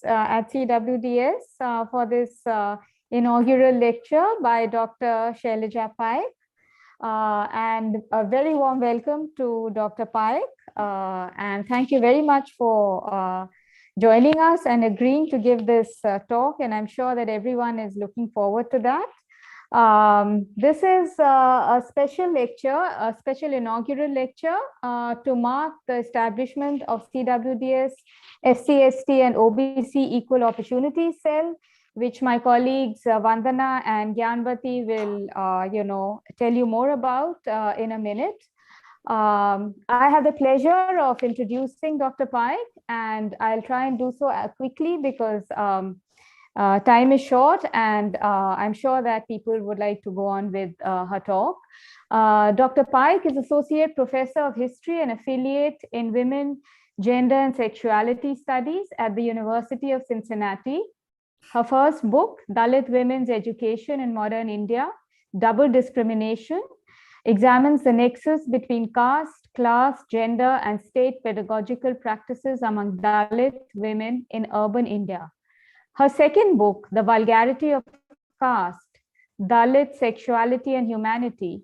at CWDS for this inaugural lecture by Dr. Shailaja Paik. And a very warm welcome to Dr. Paik. And thank you very much for joining us and agreeing to give this talk. And I'm sure that everyone is looking forward to that. This is a special lecture, a special inaugural lecture to mark the establishment of CWDS, SC/ST and OBC Equal Opportunity Cell, which my colleagues Vandana and Gyanvati will, tell you more about in a minute. I have the pleasure of introducing Dr. Paik, and I'll try and do so quickly because time is short, and I'm sure that people would like to go on with her talk. Dr. Paik is Associate Professor of History and Affiliate in Women, Gender and Sexuality Studies at the University of Cincinnati. Her first book, Dalit Women's Education in Modern India, Double Discrimination, examines the nexus between caste, class, gender, and state pedagogical practices among Dalit women in urban India. Her second book, The Vulgarity of Caste, Dalit Sexuality and Humanity,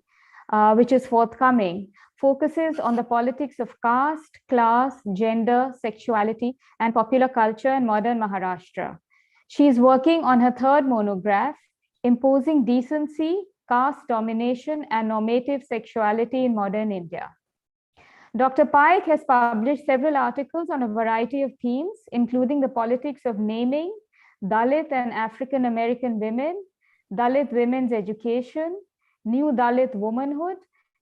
which is forthcoming, focuses on the politics of caste, class, gender, sexuality, and popular culture in modern Maharashtra. She is working on her third monograph, Imposing Decency, Caste Domination, and Normative Sexuality in Modern India. Dr. Paik has published several articles on a variety of themes, including the politics of naming, Dalit and African American women, Dalit women's education, new Dalit womanhood,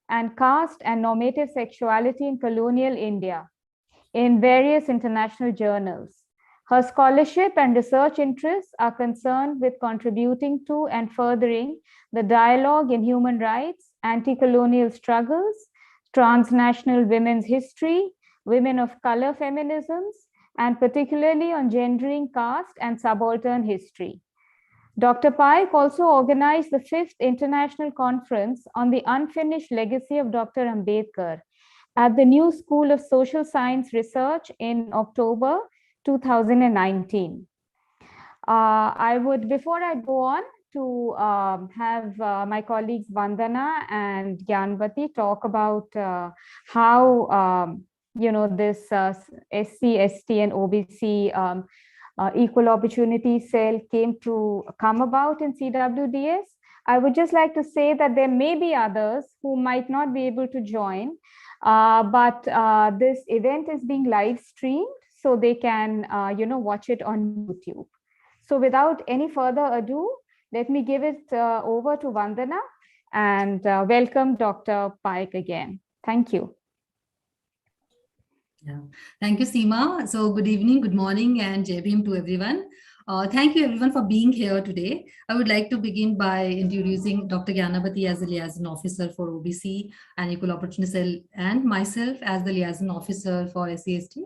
and caste and normative sexuality in colonial India in various international journals. Her scholarship and research interests are concerned with contributing to and furthering the dialogue in human rights, anti-colonial struggles, transnational women's history, women of color feminisms, and particularly on gendering, caste, and subaltern history. Dr. Paik also organized the 5th International Conference on the Unfinished Legacy of Dr. Ambedkar at the New School of Social Science Research in October 2019. Before I go on, to have my colleagues Vandana and Gyanvati talk about how this SC, ST and OBC Equal Opportunity Cell came to come about in CWDS. I would just like to say that there may be others who might not be able to join, but this event is being live streamed, so they can watch it on YouTube. So without any further ado, let me give it over to Vandana and welcome Dr. Paik again. Thank you. Yeah. Thank you, Seema. So good evening, good morning, and Jai Bhim to everyone. Thank you everyone for being here today. I would like to begin by introducing Dr. Gyanabati as the Liaison Officer for OBC and Equal Opportunity Cell, and myself as the Liaison Officer for SC/ST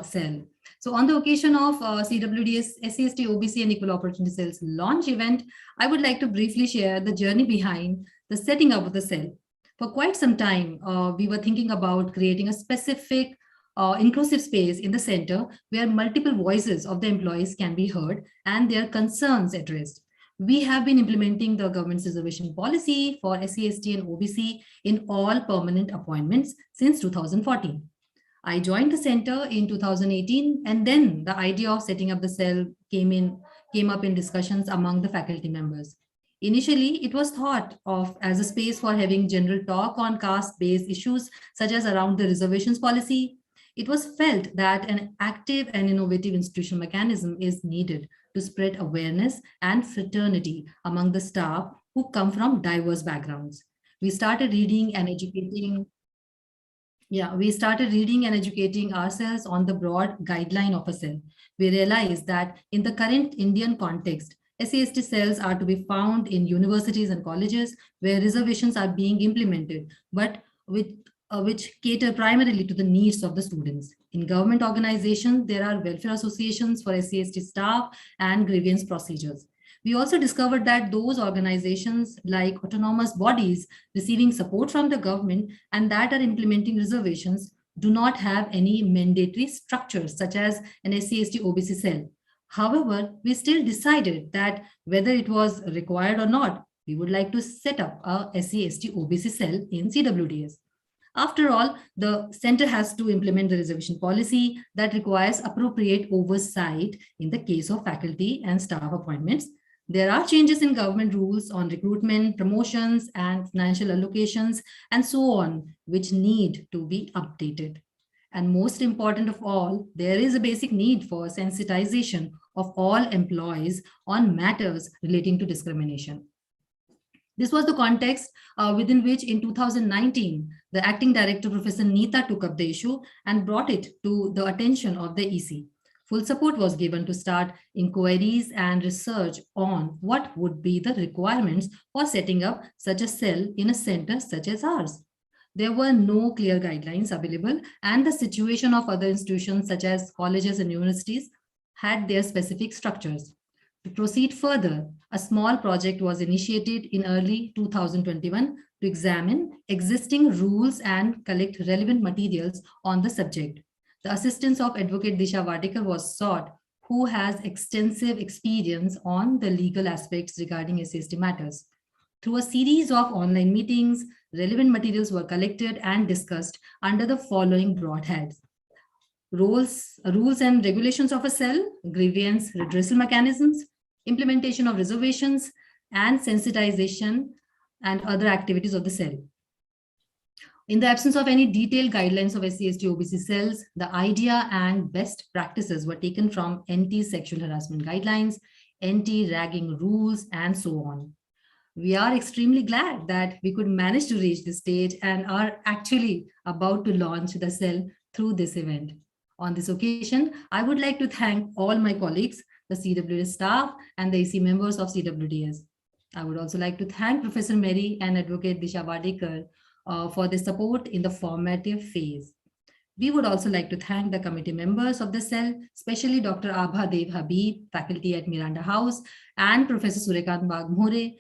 Cell. So on the occasion of CWDS, SC/ST, OBC and Equal Opportunity Cell's launch event, I would like to briefly share the journey behind the setting up of the cell. For quite some time, we were thinking about creating a specific inclusive space in the center where multiple voices of the employees can be heard and their concerns addressed. We have been implementing the government's reservation policy for SC/ST and OBC in all permanent appointments since 2014. I joined the center in 2018, and then the idea of setting up the cell came up in discussions among the faculty members. Initially, it was thought of as a space for having general talk on caste-based issues, such as around the reservations policy. It was felt that an active and innovative institutional mechanism is needed to spread awareness and fraternity among the staff who come from diverse backgrounds. We started reading and educating ourselves on the broad guideline of a cell. We realized that in the current Indian context, SC/ST cells are to be found in universities and colleges where reservations are being implemented, but which cater primarily to the needs of the students. In government organizations, there are welfare associations for SC/ST staff and grievance procedures. We also discovered that those organizations, like autonomous bodies receiving support from the government and that are implementing reservations, do not have any mandatory structures such as an SC/ST OBC cell. However, we still decided that whether it was required or not, we would like to set up a SC/ST OBC cell in CWDS. After all, the center has to implement the reservation policy that requires appropriate oversight in the case of faculty and staff appointments. There are changes in government rules on recruitment, promotions, and financial allocations, and so on, which need to be updated. And most important of all, there is a basic need for sensitization of all employees on matters relating to discrimination. This was the context within which in 2019, the acting director, Professor Neeta, took up the issue and brought it to the attention of the EC. Full support was given to start inquiries and research on what would be the requirements for setting up such a cell in a center such as ours. There were no clear guidelines available, and the situation of other institutions such as colleges and universities had their specific structures. To proceed further, a small project was initiated in early 2021 to examine existing rules and collect relevant materials on the subject. The assistance of Advocate Disha Vadekar was sought, who has extensive experience on the legal aspects regarding SCST matters. Through a series of online meetings, relevant materials were collected and discussed under the following broad heads: rules and regulations of a cell, grievance redressal mechanisms, implementation of reservations, and sensitization and other activities of the cell. In the absence of any detailed guidelines of SC/ST OBC cells, the idea and best practices were taken from anti-sexual harassment guidelines, anti-ragging rules, and so on. We are extremely glad that we could manage to reach this stage and are actually about to launch the cell through this event. On this occasion, I would like to thank all my colleagues, the CWDS staff, and the EC members of CWDS. I would also like to thank Professor Mary and Advocate Disha Vadekar for the support in the formative phase. We would also like to thank the committee members of the cell, especially Dr. Abha Dev Habib, faculty at Miranda House, and Professor Surekant Bagmore,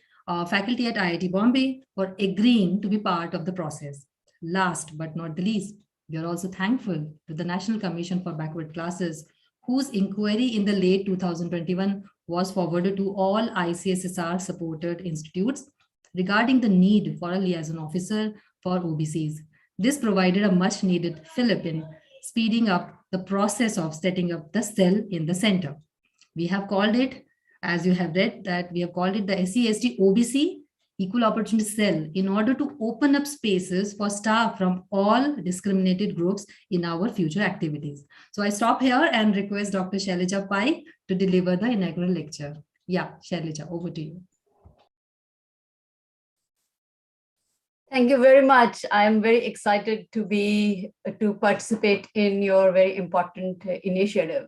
faculty at IIT Bombay, for agreeing to be part of the process. Last but not the least, we are also thankful to the National Commission for Backward Classes, whose inquiry in the late 2021 was forwarded to all ICSSR-supported institutes regarding the need for a liaison officer for OBCs. This provided a much-needed fillip in speeding up the process of setting up the cell in the center. We have called it, as you have read, that we have called it the SC/ST OBC Equal Opportunity Cell in order to open up spaces for staff from all discriminated groups in our future activities. So I stop here and request Dr. Shailaja Paik to deliver the inaugural lecture. Yeah, Shailaja, over to you. Thank you very much. I'm very excited to participate in your very important initiative.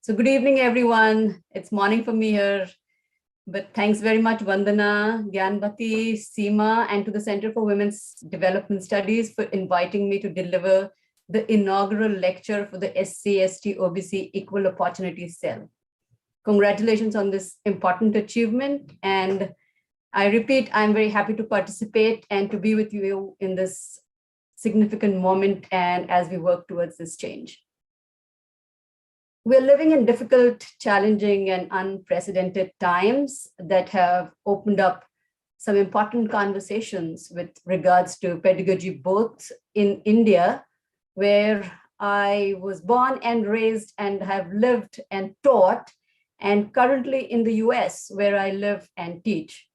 So good evening, everyone. It's morning for me here, but thanks very much, Vandana, Gyanbati, Seema, and to the Center for Women's Development Studies for inviting me to deliver the inaugural lecture for the SC/ST OBC Equal Opportunity Cell. Congratulations on this important achievement. And I repeat, I'm very happy to participate and to be with you in this significant moment and as we work towards this change. We're living in difficult, challenging, and unprecedented times that have opened up some important conversations with regards to pedagogy, both in India, where I was born and raised and have lived and taught, and currently in the US, where I live and teach.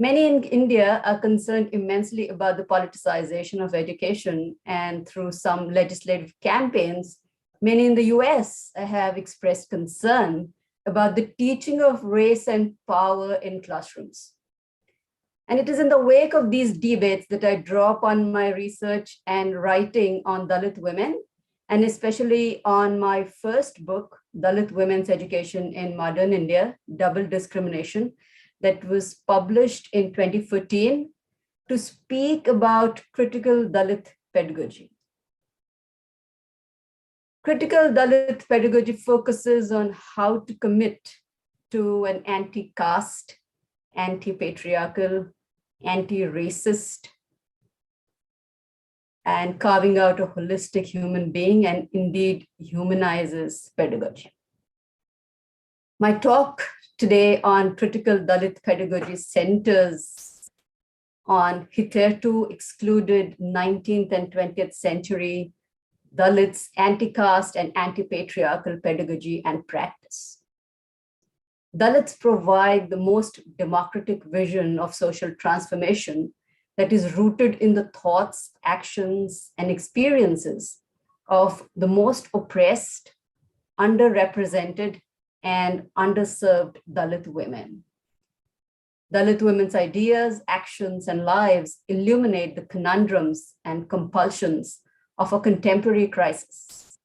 Many in India are concerned immensely about the politicization of education, and through some legislative campaigns, many in the US have expressed concern about the teaching of race and power in classrooms. And it is in the wake of these debates that I draw upon my research and writing on Dalit women, and especially on my first book, Dalit Women's Education in Modern India, Double Discrimination, that was published in 2014 to speak about critical Dalit pedagogy. Critical Dalit pedagogy focuses on how to commit to an anti-caste, anti-patriarchal, anti-racist, and carving out a holistic human being, and indeed humanizes pedagogy. My talk today on critical Dalit pedagogy centers on hitherto excluded 19th and 20th century Dalits' anti-caste and anti-patriarchal pedagogy and practice. Dalits provide the most democratic vision of social transformation that is rooted in the thoughts, actions, and experiences of the most oppressed, underrepresented, and underserved Dalit women. Dalit women's ideas, actions, and lives illuminate the conundrums and compulsions of a contemporary crisis.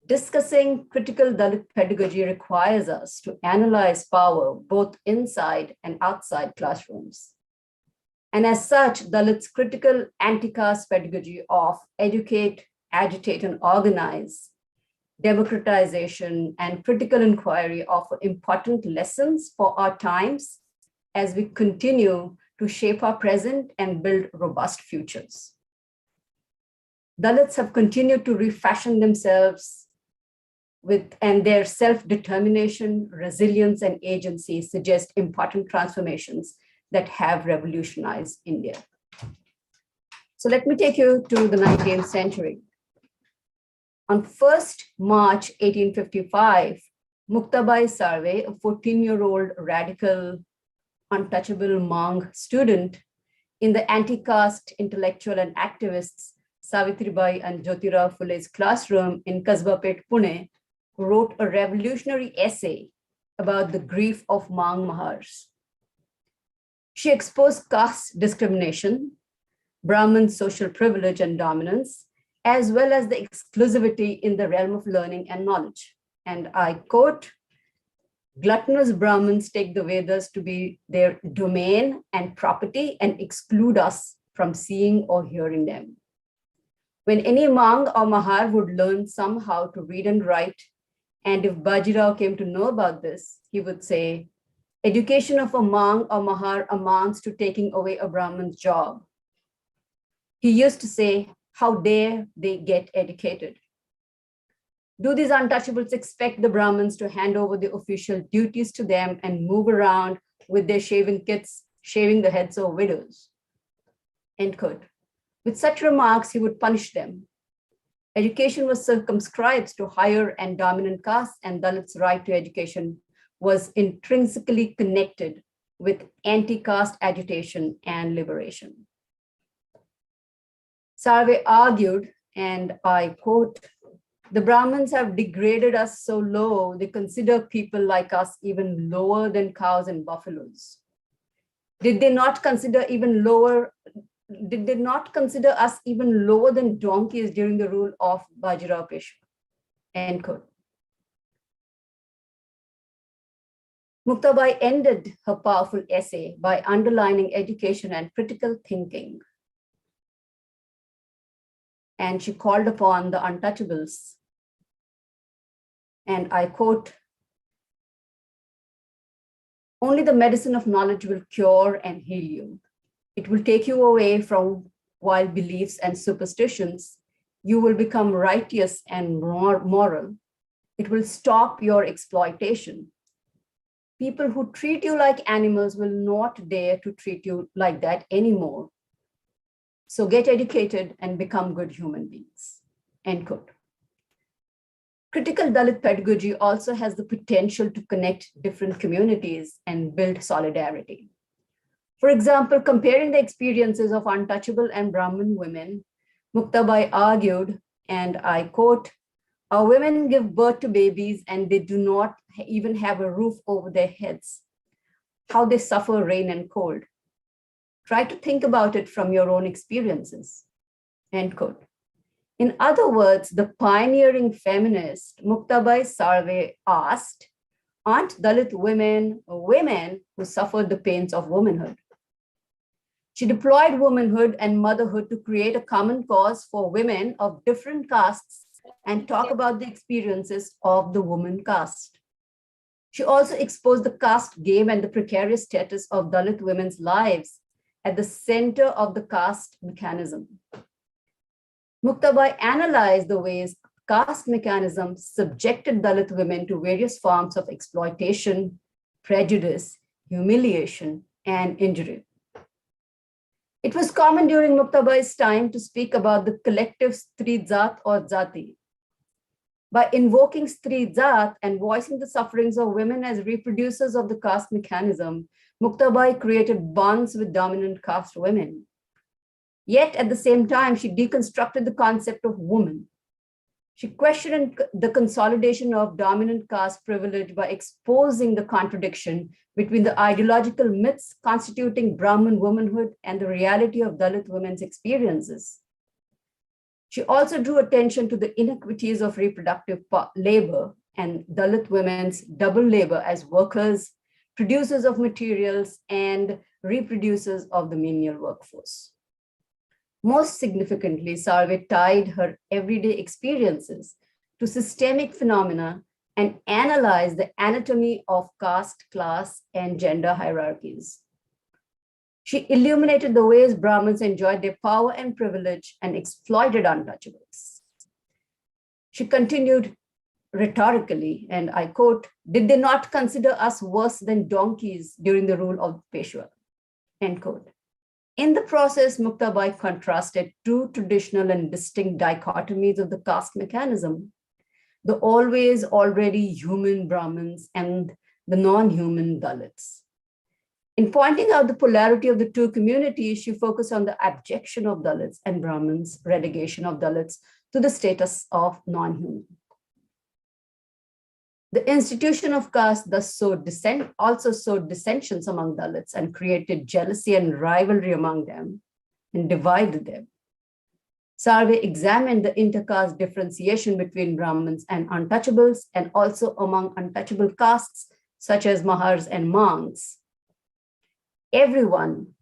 Discussing critical Dalit pedagogy requires us to analyze power both inside and outside classrooms. And as such, Dalit's critical anti-caste pedagogy of educate, agitate, and organize, democratization, and critical inquiry offer important lessons for our times as we continue to shape our present and build robust futures. Dalits have continued to refashion themselves and their self-determination, resilience, and agency suggest important transformations that have revolutionized India. So let me take you to the 19th century. On 1st March 1855, Muktabai Sarve, a 14-year-old radical, untouchable Mang student in the anti-caste intellectual and activists Savitribai and Jyotirao Phule's classroom in Kasbapet, Pune, wrote a revolutionary essay about the grief of Mang Mahars. She exposed caste discrimination, Brahmin social privilege and dominance, as well as the exclusivity in the realm of learning and knowledge. And I quote, "Gluttonous Brahmins take the Vedas to be their domain and property and exclude us from seeing or hearing them. When any Mang or Mahar would learn somehow to read and write, and if Bajirao came to know about this, he would say, education of a Mang or Mahar amounts to taking away a Brahmin's job. He used to say, how dare they get educated? Do these untouchables expect the Brahmins to hand over the official duties to them and move around with their shaving kits, shaving the heads of widows?" End quote. With such remarks, he would punish them. Education was circumscribed to higher and dominant castes, and Dalit's right to education was intrinsically connected with anti-caste agitation and liberation. Sarve argued, and I quote, "The Brahmins have degraded us so low, they consider people like us even lower than cows and buffaloes. Did they not consider us even lower than donkeys during the rule of Bajirao Peshwa?" End quote. Muktabai ended her powerful essay by underlining education and critical thinking. And she called upon the untouchables. And I quote, "Only the medicine of knowledge will cure and heal you. It will take you away from wild beliefs and superstitions. You will become righteous and moral. It will stop your exploitation. People who treat you like animals will not dare to treat you like that anymore. So get educated and become good human beings." End quote. Critical Dalit pedagogy also has the potential to connect different communities and build solidarity. For example, comparing the experiences of untouchable and Brahmin women, Muktabai argued, and I quote, "Our women give birth to babies and they do not even have a roof over their heads. How they suffer rain and cold. Try to think about it from your own experiences." End quote. In other words, the pioneering feminist Muktabai Sarve asked, aren't Dalit women women who suffered the pains of womanhood? She deployed womanhood and motherhood to create a common cause for women of different castes and talk about the experiences of the woman caste. She also exposed the caste game and the precarious status of Dalit women's lives at the center of the caste mechanism. Muktabai analyzed the ways caste mechanism subjected Dalit women to various forms of exploitation, prejudice, humiliation, and injury. It was common during Muktabai's time to speak about the collective Stri Jat or Jati. By invoking Stri Jat and voicing the sufferings of women as reproducers of the caste mechanism, Muktabai created bonds with dominant caste women. Yet at the same time, she deconstructed the concept of woman. She questioned the consolidation of dominant caste privilege by exposing the contradiction between the ideological myths constituting Brahmin womanhood and the reality of Dalit women's experiences. She also drew attention to the inequities of reproductive labor and Dalit women's double labor as workers, producers of materials, and reproducers of the menial workforce. Most significantly, Sarve tied her everyday experiences to systemic phenomena and analyzed the anatomy of caste, class, and gender hierarchies. She illuminated the ways Brahmins enjoyed their power and privilege and exploited untouchables. She continued rhetorically, and I quote, "Did they not consider us worse than donkeys during the rule of Peshwa?" End quote. In the process, Muktabai contrasted two traditional and distinct dichotomies of the caste mechanism: the always already human Brahmins and the non-human Dalits. In pointing out the polarity of the two communities, she focused on the abjection of Dalits and Brahmins, relegation of Dalits to the status of non-human. The institution of caste thus also sowed dissensions among Dalits and created jealousy and rivalry among them and divided them. Sarve examined the intercaste differentiation between Brahmins and untouchables and also among untouchable castes such as Mahars and Mangs. Everyone,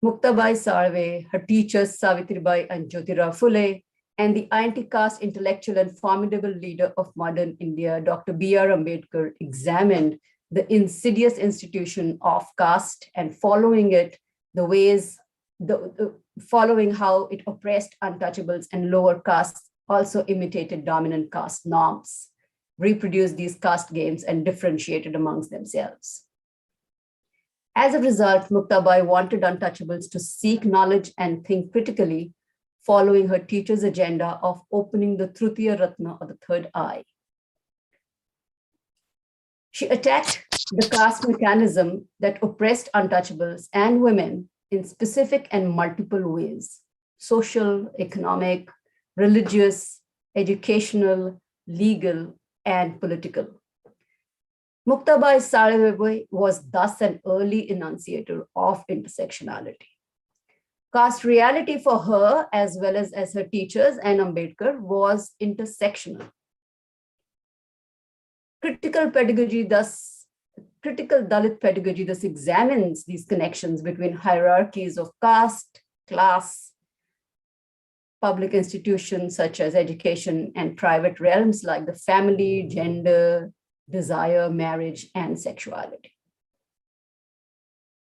Muktabai Sarve, her teachers Savitribai and Jyotirao Phule, and the anti-caste intellectual and formidable leader of modern India, Dr. B.R. Ambedkar, examined the insidious institution of caste and following how it oppressed untouchables and lower castes, also imitated dominant caste norms, reproduced these caste games, and differentiated amongst themselves. As a result, Muktabai wanted untouchables to seek knowledge and think critically, following her teacher's agenda of opening the Trutiya Ratna, or the third eye. She attacked the caste mechanism that oppressed untouchables and women in specific and multiple ways: social, economic, religious, educational, legal, and political. Muktabai Sarve was thus an early enunciator of intersectionality. Caste reality for her, as well as her teachers and Ambedkar, was intersectional. Critical Dalit pedagogy thus examines these connections between hierarchies of caste, class, public institutions such as education, and private realms like the family, gender, desire, marriage, and sexuality.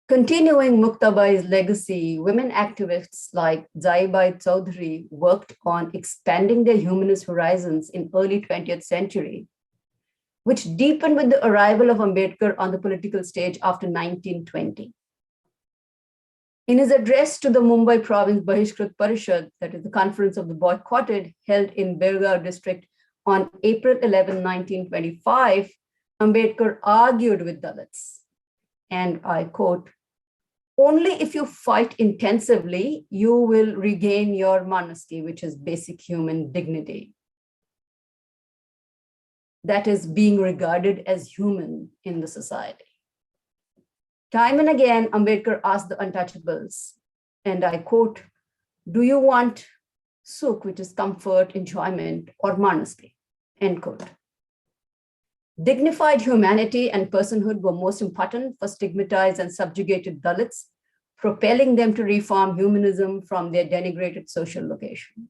Continuing Muktabai's legacy, women activists like Zaibai Chaudhary worked on expanding their humanist horizons in early 20th century, which deepened with the arrival of Ambedkar on the political stage after 1920. In his address to the Mumbai Province Bahishkrit Parishad, that is the conference of the boycotted, held in Belgaum district on April 11, 1925, Ambedkar argued with Dalits, and I quote, "Only if you fight intensively, you will regain your manasti, which is basic human dignity. That is being regarded as human in the society." Time and again, Ambedkar asked the untouchables, and I quote, "Do you want sukh, which is comfort, enjoyment, or manasti?" End quote. Dignified humanity and personhood were most important for stigmatized and subjugated Dalits, propelling them to reform humanism from their denigrated social location.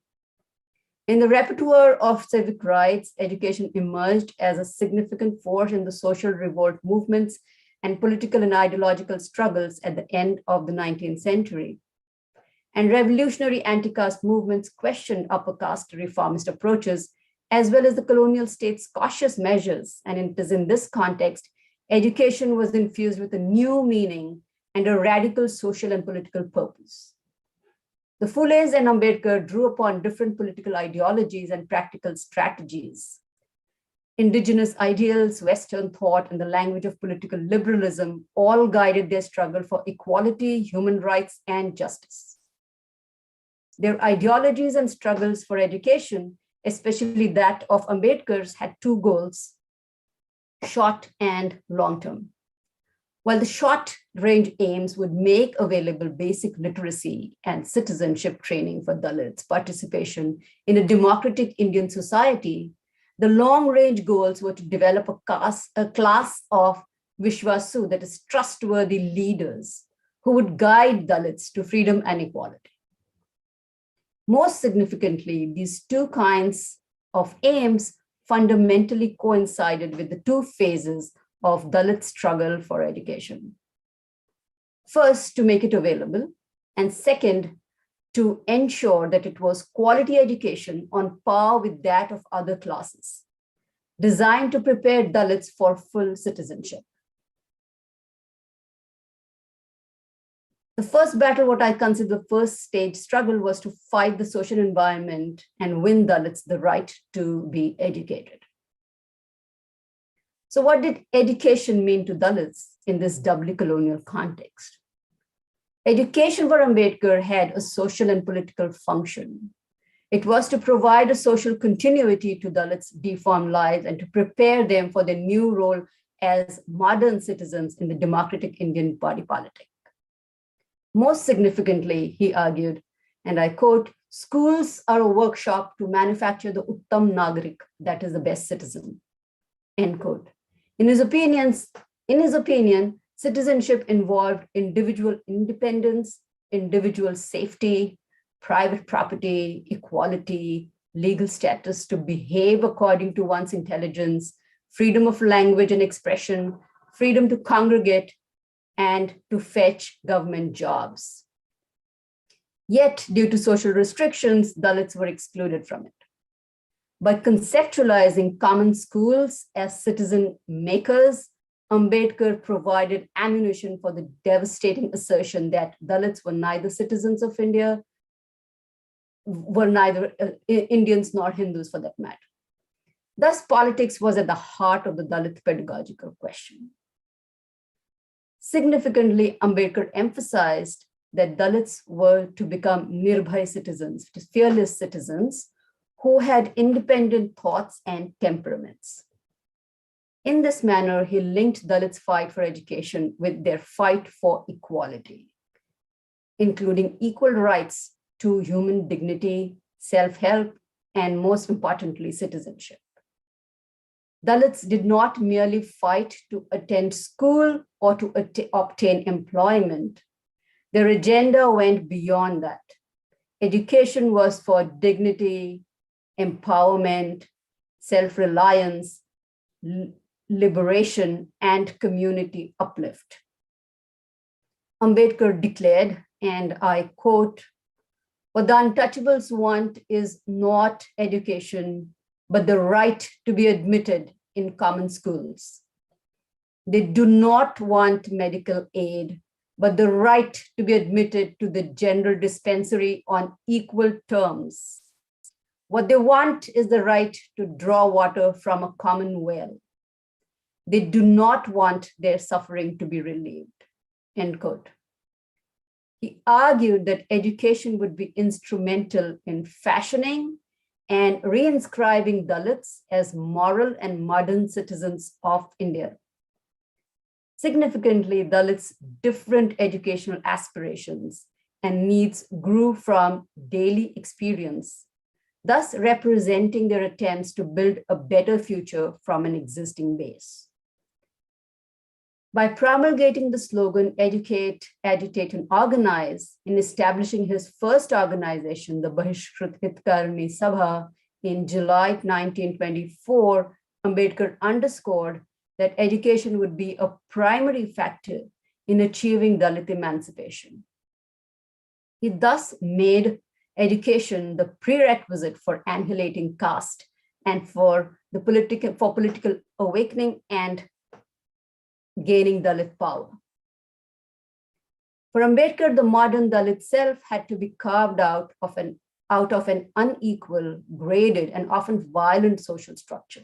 In the repertoire of civic rights, education emerged as a significant force in the social revolt movements and political and ideological struggles at the end of the 19th century. And revolutionary anti-caste movements questioned upper caste reformist approaches as well as the colonial state's cautious measures. And it is in this context, education was infused with a new meaning and a radical social and political purpose. The Phules and Ambedkar drew upon different political ideologies and practical strategies. Indigenous ideals, Western thought, and the language of political liberalism all guided their struggle for equality, human rights, and justice. Their ideologies and struggles for education, especially that of Ambedkar's, had two goals: short and long term. While the short-range aims would make available basic literacy and citizenship training for Dalits' participation in a democratic Indian society, the long-range goals were to develop a class of Vishwasu, that is trustworthy leaders, who would guide Dalits to freedom and equality. Most significantly, these two kinds of aims fundamentally coincided with the two phases of Dalit struggle for education. First, to make it available, and second, to ensure that it was quality education on par with that of other classes, designed to prepare Dalits for full citizenship. The first battle, what I consider the first stage struggle, was to fight the social environment and win Dalits the right to be educated. So what did education mean to Dalits in this doubly colonial context? Education for Ambedkar had a social and political function. It was to provide a social continuity to Dalits' deformed lives and to prepare them for their new role as modern citizens in the democratic Indian body politic. Most significantly, he argued, and I quote, "Schools are a workshop to manufacture the Uttam Nagarik, that is the best citizen," end quote. In his opinion, citizenship involved individual independence, individual safety, private property, equality, legal status to behave according to one's intelligence, freedom of language and expression, freedom to congregate, and to fetch government jobs. Yet, due to social restrictions, Dalits were excluded from it. By conceptualizing common schools as citizen makers, Ambedkar provided ammunition for the devastating assertion that Dalits were neither citizens of India, were neither Indians nor Hindus for that matter. Thus, politics was at the heart of the Dalit pedagogical question. Significantly, Ambedkar emphasized that Dalits were to become nirbhay citizens, which is fearless citizens, who had independent thoughts and temperaments. In this manner, he linked Dalits' fight for education with their fight for equality, including equal rights to human dignity, self-help, and most importantly, citizenship. Dalits did not merely fight to attend school or to obtain employment. Their agenda went beyond that. Education was for dignity, empowerment, self-reliance, liberation, and community uplift. Ambedkar declared, and I quote, "What the untouchables want is not education, but the right to be admitted in common schools. They do not want medical aid, but the right to be admitted to the general dispensary on equal terms. What they want is the right to draw water from a common well. They do not want their suffering to be relieved," end quote. He argued that education would be instrumental in fashioning and reinscribing Dalits as moral and modern citizens of India. Significantly, Dalits' different educational aspirations and needs grew from daily experience, thus representing their attempts to build a better future from an existing base. By promulgating the slogan, educate, agitate, and organize, in establishing his first organization, the Bahishkrit Hitkarni Sabha, in July 1924, Ambedkar underscored that education would be a primary factor in achieving Dalit emancipation. He thus made education the prerequisite for annihilating caste and for political awakening and gaining Dalit power. For Ambedkar, the modern Dalit self had to be carved out of an unequal, graded, and often violent social structure.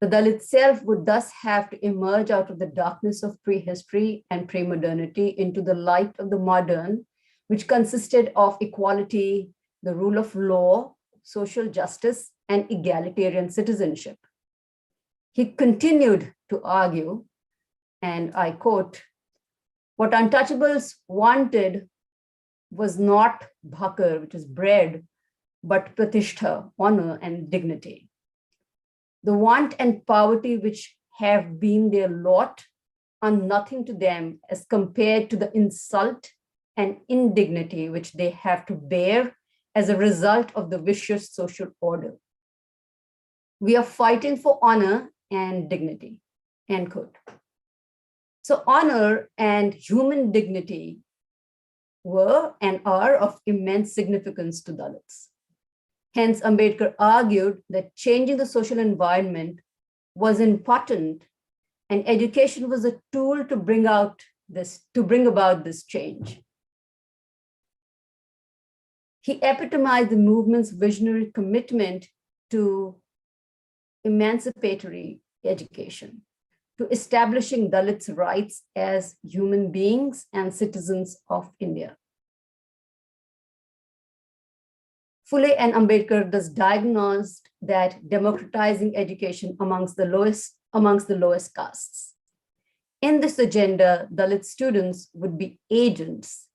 The Dalit self would thus have to emerge out of the darkness of prehistory and pre-modernity into the light of the modern, which consisted of equality, the rule of law, social justice, and egalitarian citizenship. He continued to argue, and I quote, "What untouchables wanted was not bhakar, which is bread, but pratishtha, honor and dignity. The want and poverty which have been their lot are nothing to them as compared to the insult and indignity which they have to bear as a result of the vicious social order. We are fighting for honor and dignity," end quote. So honor and human dignity were and are of immense significance to Dalits. Hence, Ambedkar argued that changing the social environment was important, and education was a tool to bring about this change. He epitomized the movement's visionary commitment to emancipatory education, to establishing Dalits' rights as human beings and citizens of India. Phule and Ambedkar thus diagnosed that democratizing education amongst the lowest castes. In this agenda, Dalit students would be agents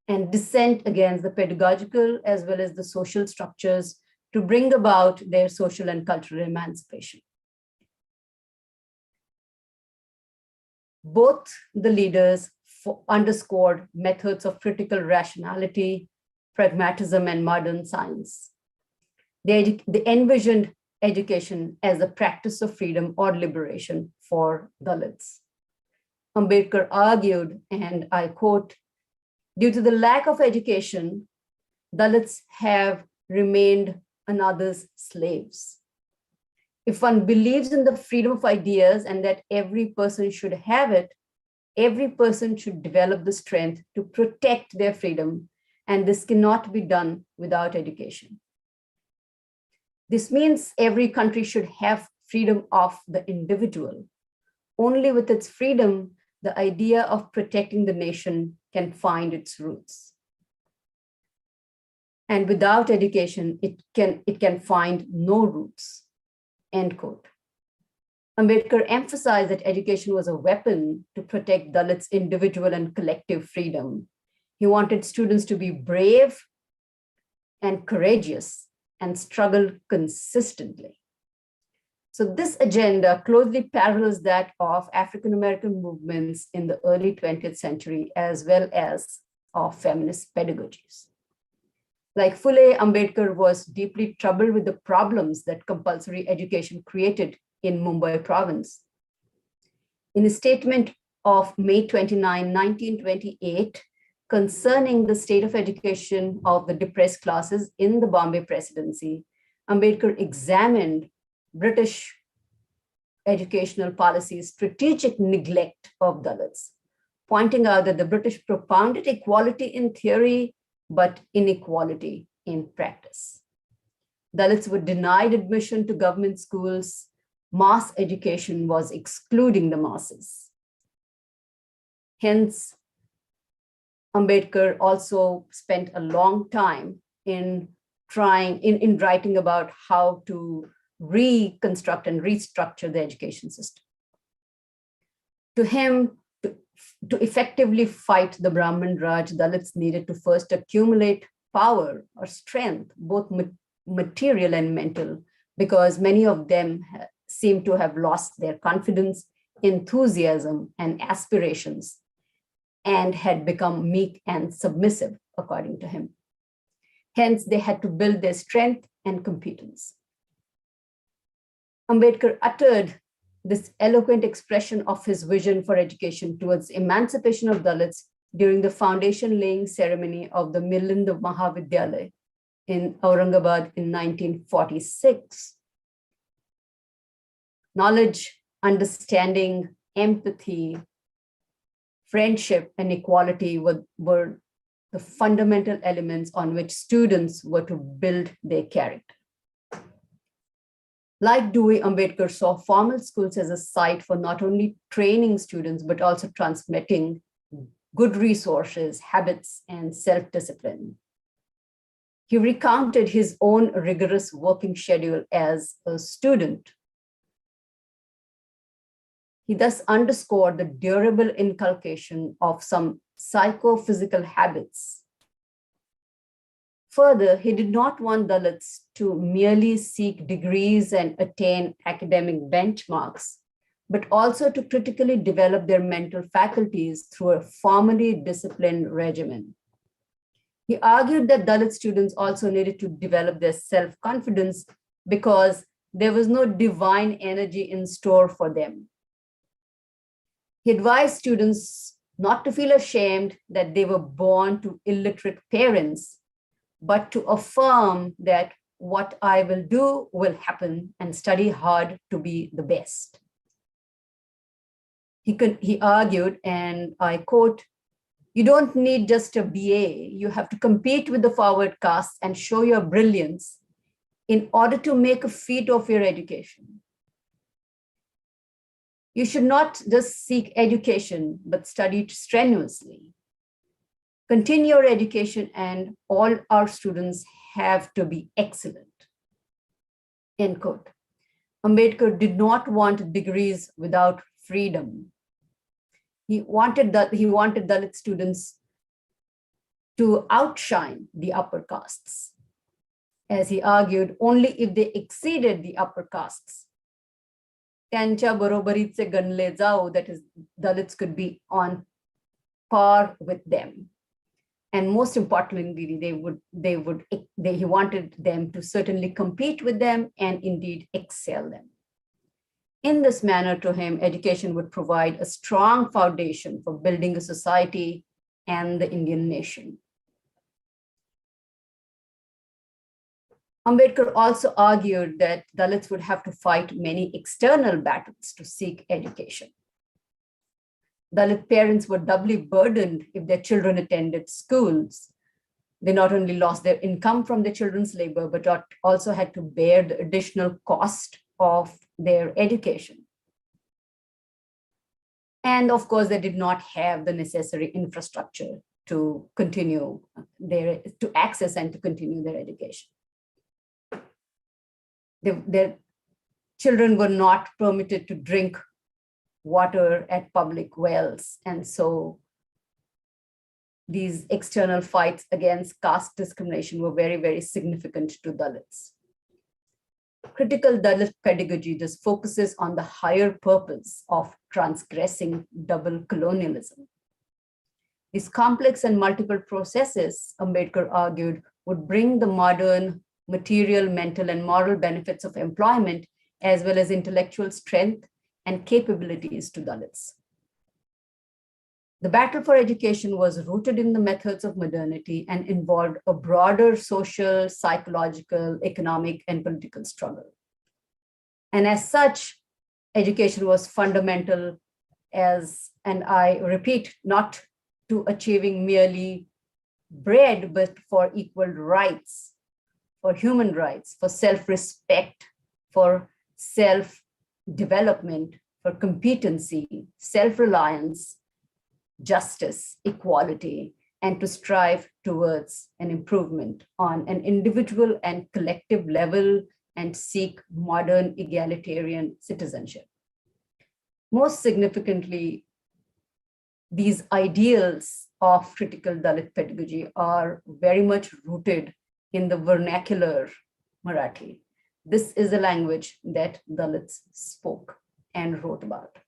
and dissent against the pedagogical as well as the social structures to bring about their social and cultural emancipation. Both the leaders underscored methods of critical rationality, pragmatism, and modern science. They envisioned education as a practice of freedom or liberation for Dalits. Ambedkar argued, and I quote, "Due to the lack of education, Dalits have remained another's slaves. If one believes in the freedom of ideas and that every person should have it, every person should develop the strength to protect their freedom, and this cannot be done without education. This means every country should have freedom of the individual. Only with its freedom, the idea of protecting the nation can find its roots. And without education, it can find no roots," end quote. Ambedkar emphasized that education was a weapon to protect Dalits' individual and collective freedom. He wanted students to be brave and courageous and struggle consistently. So this agenda closely parallels that of African-American movements in the early 20th century, as well as of feminist pedagogies. Like Phule, Ambedkar was deeply troubled with the problems that compulsory education created in Mumbai province. In a statement of May 29, 1928, concerning the state of education of the depressed classes in the Bombay presidency, Ambedkar examined British educational policy's strategic neglect of Dalits, pointing out that the British propounded equality in theory, but inequality in practice. Dalits were denied admission to government schools. Mass education was excluding the masses. Hence, Ambedkar also spent a long time in writing about how to reconstruct and restructure the education system. To him, to effectively fight the Brahmin Raj, Dalits needed to first accumulate power or strength, both material and mental, because many of them seem to have lost their confidence, enthusiasm, and aspirations, and had become meek and submissive, according to him. Hence, they had to build their strength and competence. Ambedkar uttered this eloquent expression of his vision for education towards emancipation of Dalits during the foundation laying ceremony of the Milind Mahavidyalaya in Aurangabad in 1946, Knowledge, understanding, empathy, friendship, and equality were the fundamental elements on which students were to build their character. Like Dewey, Ambedkar saw formal schools as a site for not only training students, but also transmitting good resources, habits, and self-discipline. He recounted his own rigorous working schedule as a student. He thus underscored the durable inculcation of some psychophysical habits. Further, he did not want Dalits to merely seek degrees and attain academic benchmarks, but also to critically develop their mental faculties through a formally disciplined regimen. He argued that Dalit students also needed to develop their self-confidence because there was no divine energy in store for them. He advised students not to feel ashamed that they were born to illiterate parents, but to affirm that what I will do will happen and study hard to be the best. He argued, and I quote, "You don't need just a BA, you have to compete with the forward caste and show your brilliance in order to make a feat of your education. You should not just seek education, but study strenuously. Continue your education and all our students have to be excellent." End quote. Ambedkar did not want degrees without freedom. He wanted Dalit students to outshine the upper castes. As he argued, only if they exceeded the upper castes, त्यांच्या बरोबरीचे गणले जाऊ, that is, Dalits could be on par with them. And most importantly, he wanted them to certainly compete with them and indeed excel them. In this manner, to him, education would provide a strong foundation for building a society and the Indian nation. Ambedkar also argued that Dalits would have to fight many external battles to seek education. Dalit parents were doubly burdened if their children attended schools. They not only lost their income from their children's labor, but also had to bear the additional cost of their education. And of course, they did not have the necessary infrastructure to access and to continue their education. Their children were not permitted to drink water at public wells. And so these external fights against caste discrimination were very, very significant to Dalits. Critical Dalit pedagogy just focuses on the higher purpose of transgressing double colonialism. These complex and multiple processes, Ambedkar argued, would bring the modern material, mental, and moral benefits of employment, as well as intellectual strength and capabilities to Dalits. The battle for education was rooted in the methods of modernity and involved a broader social, psychological, economic, and political struggle. And as such, education was fundamental and I repeat, not to achieving merely bread, but for equal rights, for human rights, for self-respect, for self-development, for competency, self-reliance, justice, equality, and to strive towards an improvement on an individual and collective level and seek modern egalitarian citizenship. Most significantly, these ideals of critical Dalit pedagogy are very much rooted in the vernacular Marathi. This is a language that Dalits spoke and wrote about.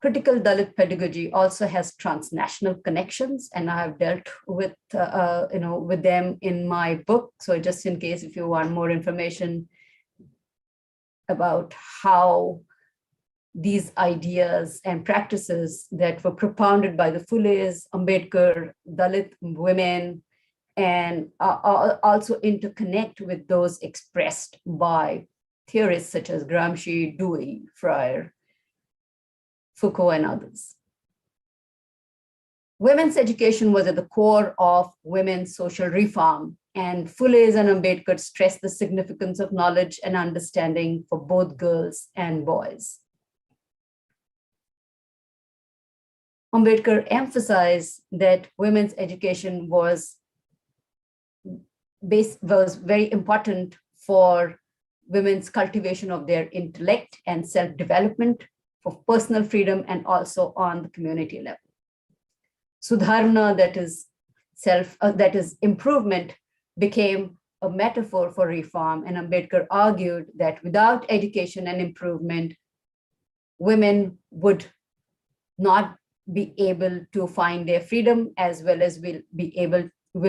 Critical Dalit pedagogy also has transnational connections, and I have dealt with them in my book. So just in case if you want more information about how these ideas and practices that were propounded by the Phules, Ambedkar, Dalit women, and also interconnect with those expressed by theorists such as Gramsci, Dewey, Freire, Foucault, and others. Women's education was at the core of women's social reform, and Fule's and Ambedkar stressed the significance of knowledge and understanding for both girls and boys. Ambedkar emphasized that women's education was very important for women's cultivation of their intellect and self-development, for personal freedom, and also on the community level. Sudharna, that is improvement, became a metaphor for reform, and Ambedkar argued that without education and improvement, women would not be able to find their freedom, as well as will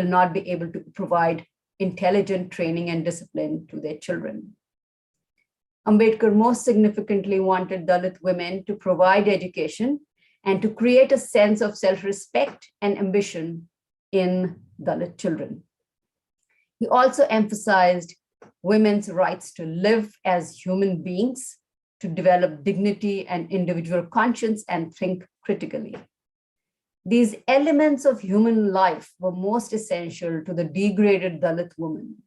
not be able to provide intelligent training and discipline to their children. Ambedkar most significantly wanted Dalit women to provide education and to create a sense of self-respect and ambition in Dalit children. He also emphasized women's rights to live as human beings, to develop dignity and individual conscience, and think critically. These elements of human life were most essential to the degraded Dalit woman.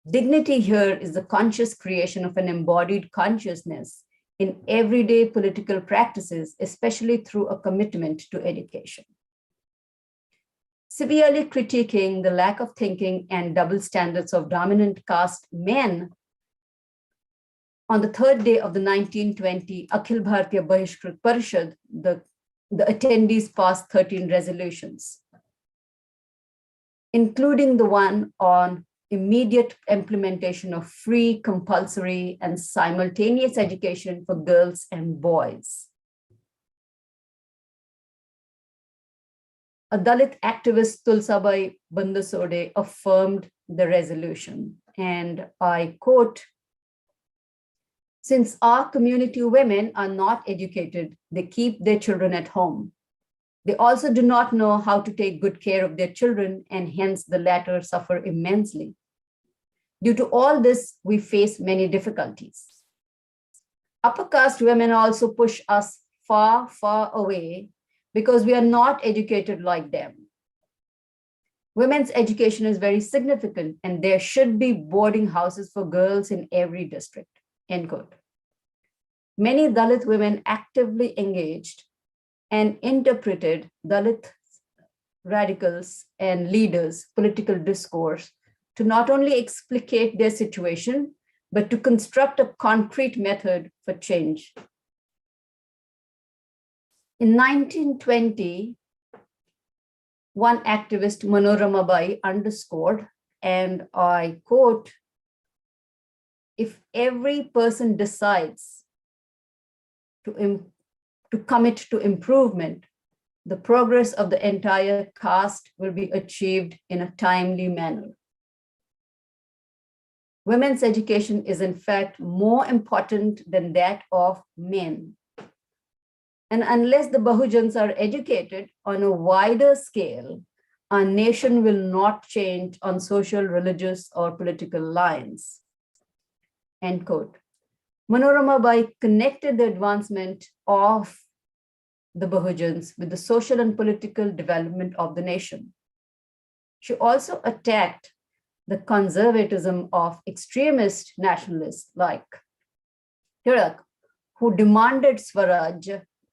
Dignity here is the conscious creation of an embodied consciousness in everyday political practices, especially through a commitment to education. Severely critiquing the lack of thinking and double standards of dominant caste men, on the third day of the 1920 Akhil Bharatiya Bahishkrit Parishad, the attendees passed 13 resolutions, including the one on immediate implementation of free, compulsory, and simultaneous education for girls and boys. A Dalit activist, Tulsabai Bandasode, affirmed the resolution, and I quote, "Since our community women are not educated, they keep their children at home. They also do not know how to take good care of their children, and hence the latter suffer immensely. Due to all this, we face many difficulties. Upper caste women also push us far, far away because we are not educated like them. Women's education is very significant, and there should be boarding houses for girls in every district." End quote. Many Dalit women actively engaged and interpreted Dalit radicals and leaders' political discourse to not only explicate their situation, but to construct a concrete method for change. In 1920, one activist, Manorama Bai, underscored, and I quote, "If every person decides to commit to improvement, the progress of the entire caste will be achieved in a timely manner." Women's education is in fact more important than that of men. And unless the Bahujans are educated on a wider scale, our nation will not change on social, religious, or political lines. End quote. Manorama Bai connected the advancement of the Bahujans with the social and political development of the nation. She also attacked the conservatism of extremist nationalists like Tirak, who demanded Swaraj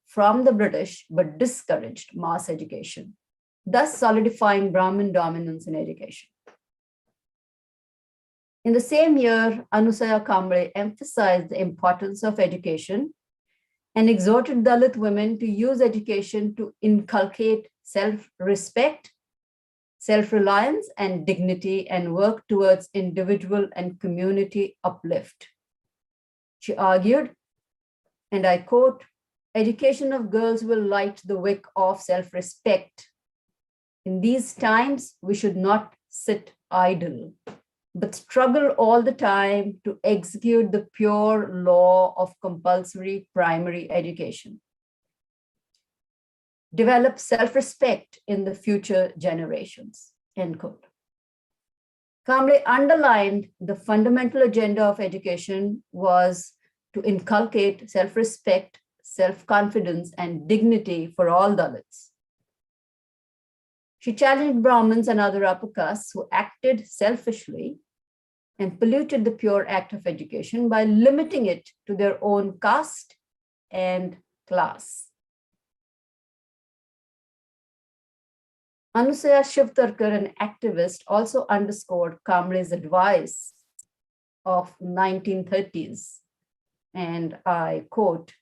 from the British but discouraged mass education, thus solidifying Brahmin dominance in education. In the same year, Anusaya Kamble emphasized the importance of education and exhorted Dalit women to use education to inculcate self-respect, self-reliance, and dignity, and work towards individual and community uplift. She argued, and I quote, "Education of girls will light the wick of self-respect. In these times, we should not sit idle, but struggle all the time to execute the pure law of compulsory primary education. Develop self-respect in the future generations." End quote. Kamble underlined the fundamental agenda of education was to inculcate self-respect, self-confidence, and dignity for all Dalits. She challenged Brahmins and other upper castes who acted selfishly and polluted the pure act of education by limiting it to their own caste and class. Anusaya Shivtarkar, an activist, also underscored Kamble's advice of 1930s, and I quote,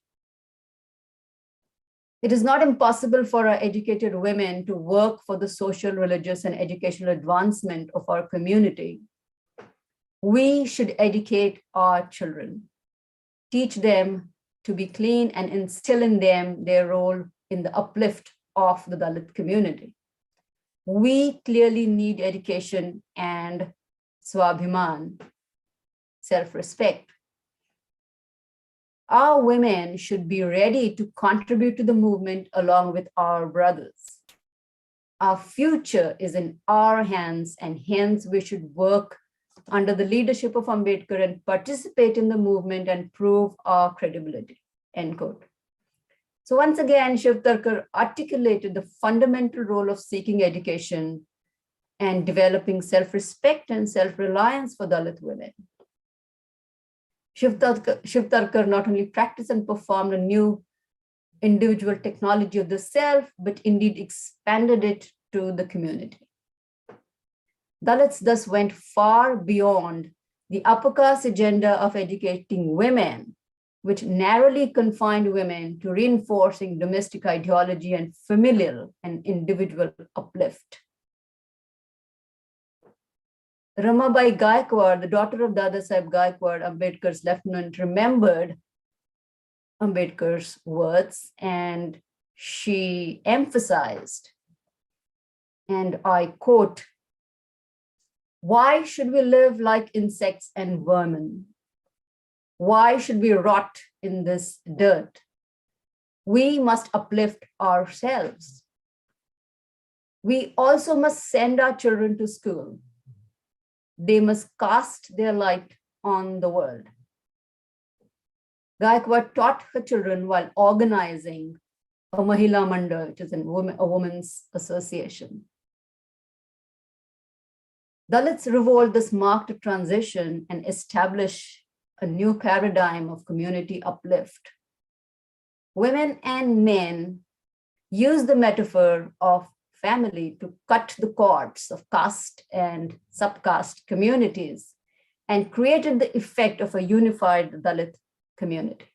"It is not impossible for our educated women to work for the social, religious, and educational advancement of our community. We should educate our children, teach them to be clean, and instill in them their role in the uplift of the Dalit community. We clearly need education and swabhiman, self-respect. Our women should be ready to contribute to the movement along with our brothers. Our future is in our hands, and hence we should work under the leadership of Ambedkar and participate in the movement and prove our credibility," end quote. So once again, Shivtarkar articulated the fundamental role of seeking education and developing self-respect and self-reliance for Dalit women. Shivtarkar not only practiced and performed a new individual technology of the self, but indeed expanded it to the community. Dalits thus went far beyond the upper caste agenda of educating women, which narrowly confined women to reinforcing domestic ideology and familial and individual uplift. Ramabai Gaikwad, the daughter of Dada Saheb Gaikwad, Ambedkar's lieutenant, remembered Ambedkar's words, and she emphasized, and I quote, "Why should we live like insects and vermin? Why should we rot in this dirt? We must uplift ourselves. We also must send our children to school. They must cast their light on the world." Gaikwad taught her children while organizing a Mahila Mandal, which is a women's association. Dalits revolt thus marked a transition and established a new paradigm of community uplift. Women and men use the metaphor of family to cut the cords of caste and subcaste communities and created the effect of a unified Dalit community.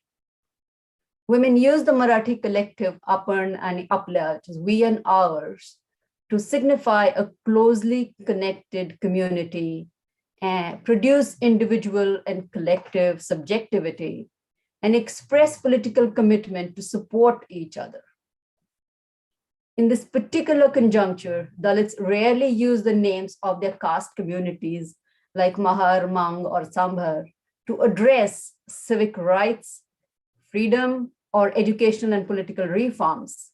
Women use the Marathi collective Apan and Apla, which is we and ours, to signify a closely connected community and produce individual and collective subjectivity and express political commitment to support each other. In this particular conjuncture, Dalits rarely use the names of their caste communities like Mahar, Mang, or Sambhar to address civic rights, freedom, or educational and political reforms.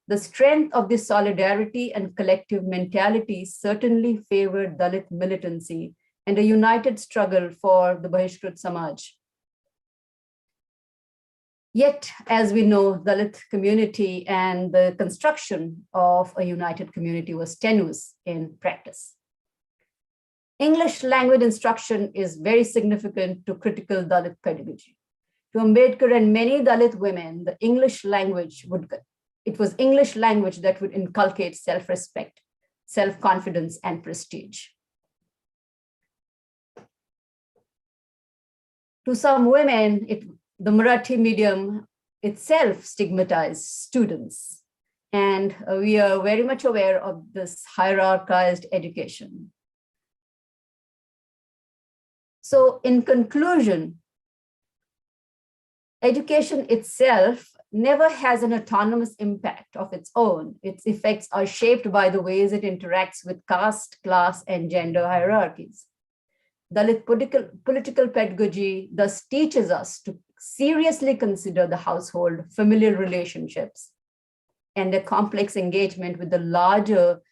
The strength of this solidarity and collective mentality certainly favored Dalit militancy and a united struggle for the Bahishkrut Samaj. Yet, as we know, Dalit community and the construction of a united community was tenuous in practice. English language instruction is very significant to critical Dalit pedagogy. To Ambedkar and many Dalit women, the English language it was English language that would inculcate self-respect, self-confidence, and prestige. To some women, the Marathi medium itself stigmatized students, and we are very much aware of this hierarchized education. So in conclusion, education itself never has an autonomous impact of its own. Its effects are shaped by the ways it interacts with caste, class, and gender hierarchies. Dalit political pedagogy thus teaches us to seriously consider the household, familial relationships, and their complex engagement with the larger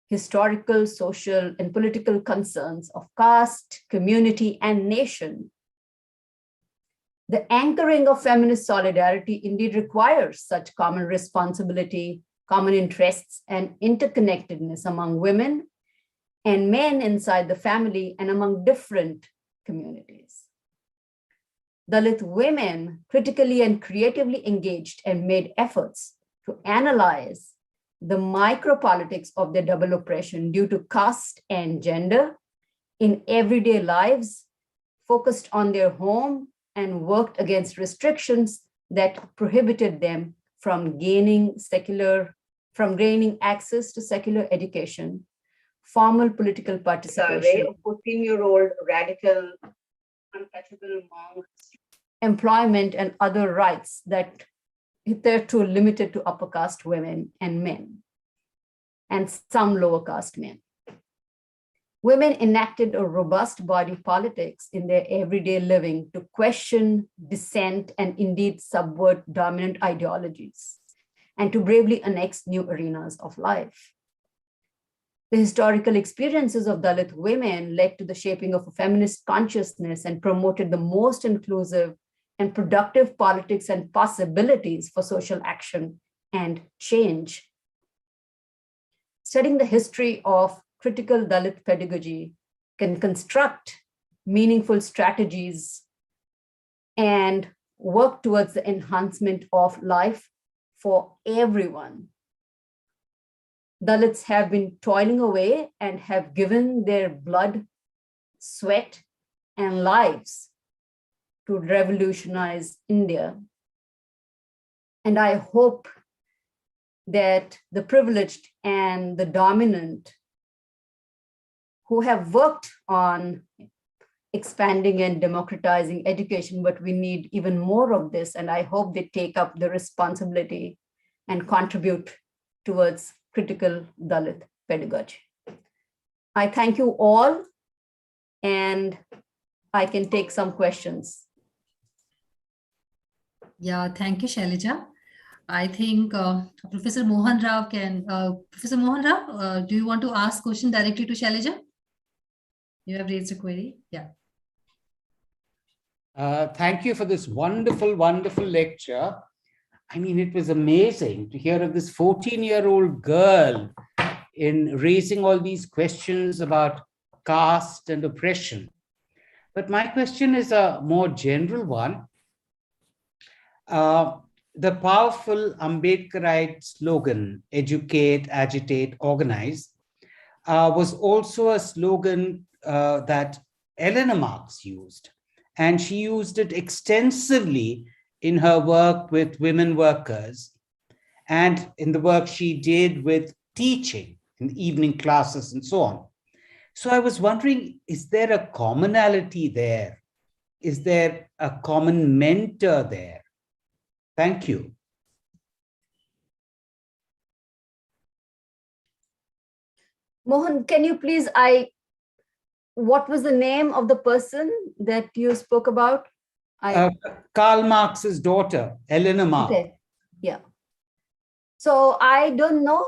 historical, social, and political concerns of caste, community, and nation. The anchoring of feminist solidarity indeed requires such common responsibility, common interests, and interconnectedness among women and men inside the family and among different communities. Dalit women critically and creatively engaged and made efforts to analyze the micropolitics of their double oppression due to caste and gender in everyday lives, focused on their home, and worked against restrictions that prohibited them from gaining access to secular education, formal political participation, 14-year-old radical, untouchable monks, employment, and other rights that hitherto limited to upper caste women and men, and some lower caste men. Women enacted a robust body politics in their everyday living to question, dissent, and indeed subvert dominant ideologies, and to bravely annex new arenas of life. The historical experiences of Dalit women led to the shaping of a feminist consciousness and promoted the most inclusive and productive politics and possibilities for social action and change. Studying the history of critical Dalit pedagogy can construct meaningful strategies and work towards the enhancement of life for everyone. Dalits have been toiling away and have given their blood, sweat, and lives to revolutionize India. And I hope that the privileged and the dominant who have worked on expanding and democratizing education, but we need even more of this. And I hope they take up the responsibility and contribute towards critical Dalit pedagogy. I thank you all, and I can take some questions. Yeah, thank you, Shailaja. I think Professor Mohan Rao can, Professor Mohan Rao, do you want to ask question directly to Shailaja? You have raised a query. Yeah. Thank you for this wonderful, wonderful lecture. I mean, it was amazing to hear of this 14-year-old girl in raising all these questions about caste and oppression. But my question is a more general one. The powerful Ambedkarite slogan, educate, agitate, organize, was also a slogan that Eleanor Marx used. And she used it extensively in her work with women workers and in the work she did with teaching in evening classes and so on. So I was wondering, is there a commonality there? Is there a common mentor there? Thank you. Mohan, can you please, what was the name of the person that you spoke about? Karl Marx's daughter, Eleanor Marx. Okay. Yeah. So I don't know.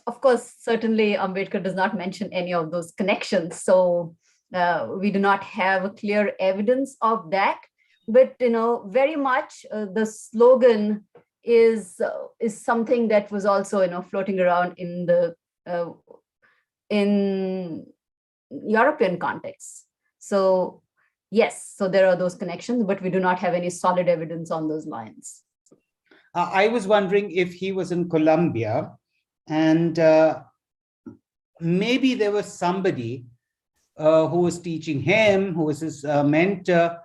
Of course, certainly Ambedkar does not mention any of those connections. So we do not have clear evidence of that. But very much the slogan is something that was also floating around in the in European context. So yes, so there are those connections, but we do not have any solid evidence on those lines. I was wondering if he was in Colombia and maybe there was somebody who was teaching him, who was his mentor,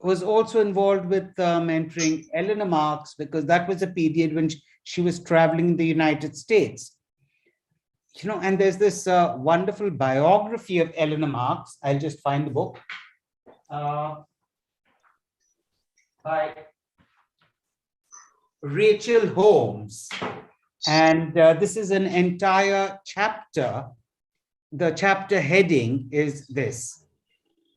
was also involved with mentoring Eleanor Marx, because that was a period when she was traveling in the United States. And there's this wonderful biography of Eleanor Marx. I'll just find the book. By Rachel Holmes. And this is an entire chapter. The chapter heading is this: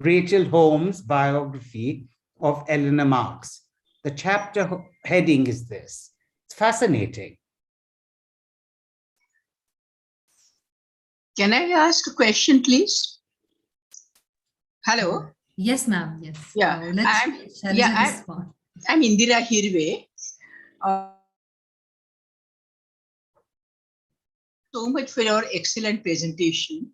Rachel Holmes' biography of Eleanor Marx. The chapter heading is this. It's fascinating. Can I ask a question, please? Hello. Yes, ma'am. Yes. Yeah, Let's Shailaja I'm respond. I'm Indira Hirve. So much for your excellent presentation.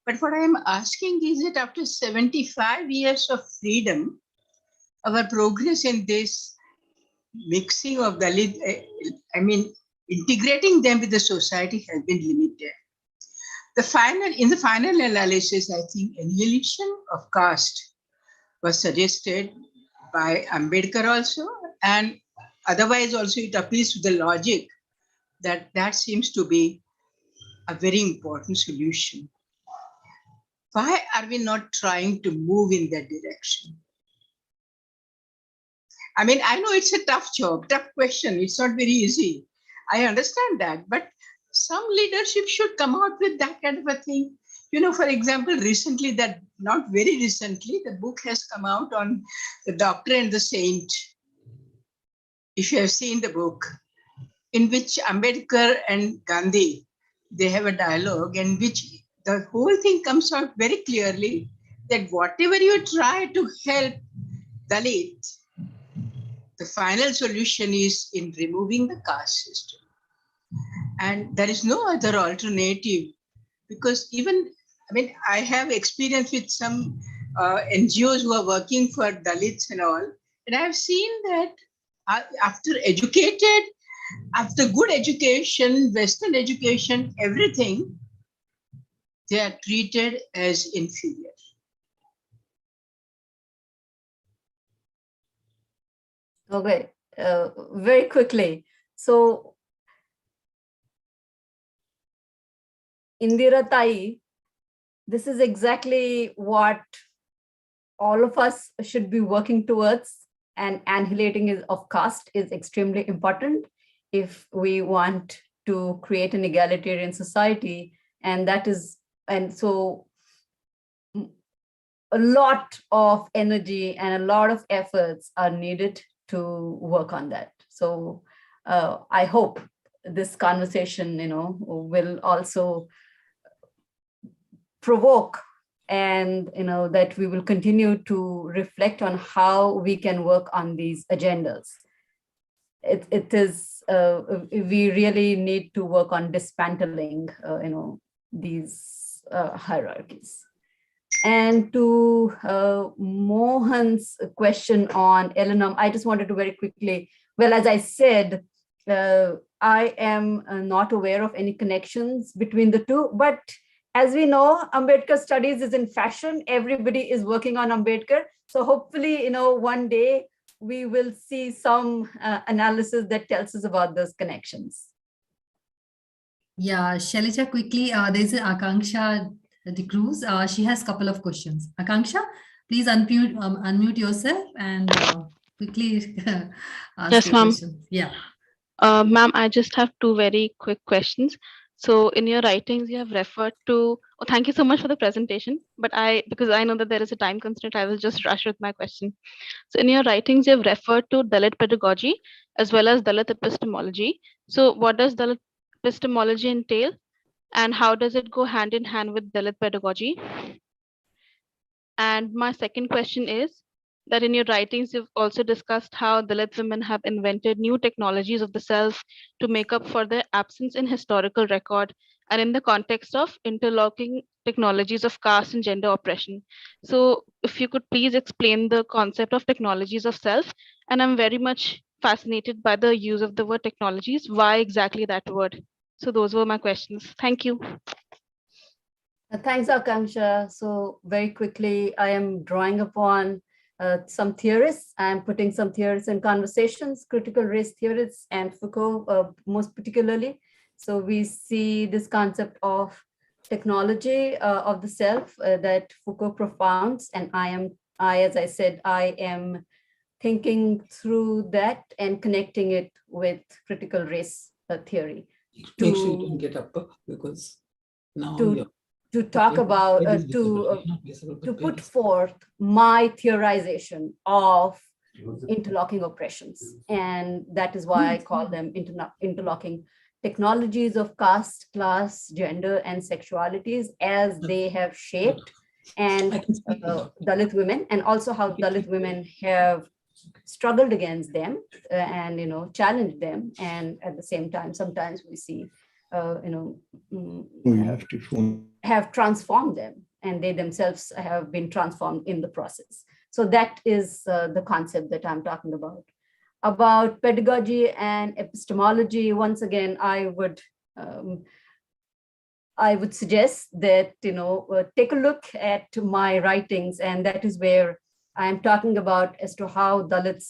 But what I am asking is that after 75 years of freedom, our progress in this mixing of Dalit, integrating them with the society has been limited. In the final analysis, I think annihilation of caste was suggested by Ambedkar also, and otherwise also it appeals to the logic that seems to be a very important solution. Why are we not trying to move in that direction? I mean, I know it's a tough job, tough question. It's not very easy. I understand that, but some leadership should come out with that kind of a thing. You know, for example, recently, not very recently, the book has come out on the Doctor and the Saint. If you have seen the book, in which Ambedkar and Gandhi, they have a dialogue in which the whole thing comes out very clearly that whatever you try to help Dalit, the final solution is in removing the caste system. And there is no other alternative because I have experience with some NGOs who are working for Dalits and all, and I've seen that after good education, Western education, everything, they are treated as inferior. Okay, very quickly. So, Indira Tai, this is exactly what all of us should be working towards, and annihilating of caste is extremely important if we want to create an egalitarian society. And so a lot of energy and a lot of efforts are needed to work on that. So I hope this conversation, will also provoke, and that we will continue to reflect on how we can work on these agendas. It is we really need to work on dismantling these hierarchies. And to Mohan's question on LNM, I just wanted to very quickly, well, as I said, I am not aware of any connections between the two, but as we know, Ambedkar studies is in fashion. Everybody is working on Ambedkar. So hopefully, one day we will see some analysis that tells us about those connections. Yeah, Shailaja, quickly, there's Akanksha De Cruz. She has a couple of questions. Akanksha, please unmute yourself and quickly ask Yes, your ma'am. questions. Yeah. Ma'am, I just have two very quick questions. So in your writings, you have referred to, oh, thank you so much for the presentation, but because I know that there is a time constraint, I will just rush with my question. So in your writings, you have referred to Dalit pedagogy as well as Dalit epistemology. So what does Dalit epistemology entail, and how does it go hand in hand with Dalit pedagogy? And my second question is that in your writings, you've also discussed how Dalit women have invented new technologies of the self to make up for their absence in historical record, and in the context of interlocking technologies of caste and gender oppression. So if you could please explain the concept of technologies of self, and I'm very much fascinated by the use of the word technologies. Why exactly that word? So those were my questions. Thank you. Thanks, Akanksha. So very quickly, I am drawing upon some theorists. I'm putting some theorists in conversations, critical race theorists and Foucault most particularly. So we see this concept of technology of the self that Foucault propounds. And as I said, I am thinking through that and connecting it with critical race theory. Make sure you don't get up because now to talk about, to put forth my theorization of interlocking oppressions. And that is why I call them interlocking technologies of caste, class, gender, and sexualities as they have shaped and Dalit women, and also how Dalit women have struggled against them and challenged them, and at the same time sometimes we see have transformed them, and they themselves have been transformed in the process. So that is the concept that I'm talking about pedagogy and epistemology. Once again, I would suggest that take a look at my writings, and that is where I am talking about as to how Dalits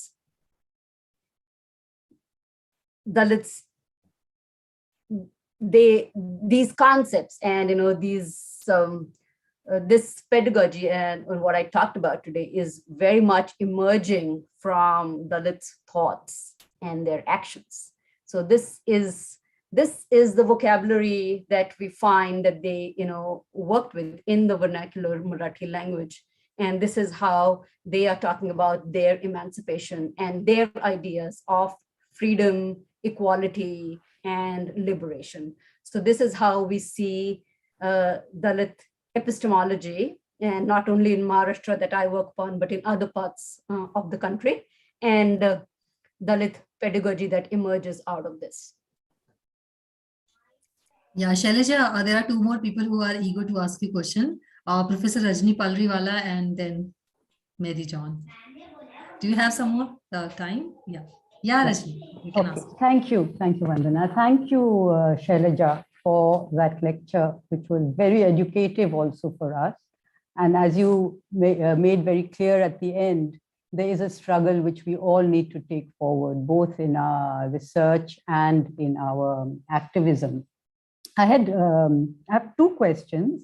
these concepts and this pedagogy and what I talked about today is very much emerging from Dalits' thoughts and their actions. So this is the vocabulary that we find that they worked with in the vernacular Marathi language. And this is how they are talking about their emancipation and their ideas of freedom, equality, and liberation. So this is how we see Dalit epistemology, and not only in Maharashtra that I work upon, but in other parts of the country, and Dalit pedagogy that emerges out of this. Yeah, Shailaja, there are two more people who are eager to ask you a question. Professor Rajni Palriwala and then Mary John. Do you have some more time? Yeah. Yeah, Rajni, you can ask. Thank you, Vandana. Thank you, Shailaja, for that lecture, which was very educative also for us. And as you made very clear at the end, there is a struggle which we all need to take forward, both in our research and in our activism. I have two questions.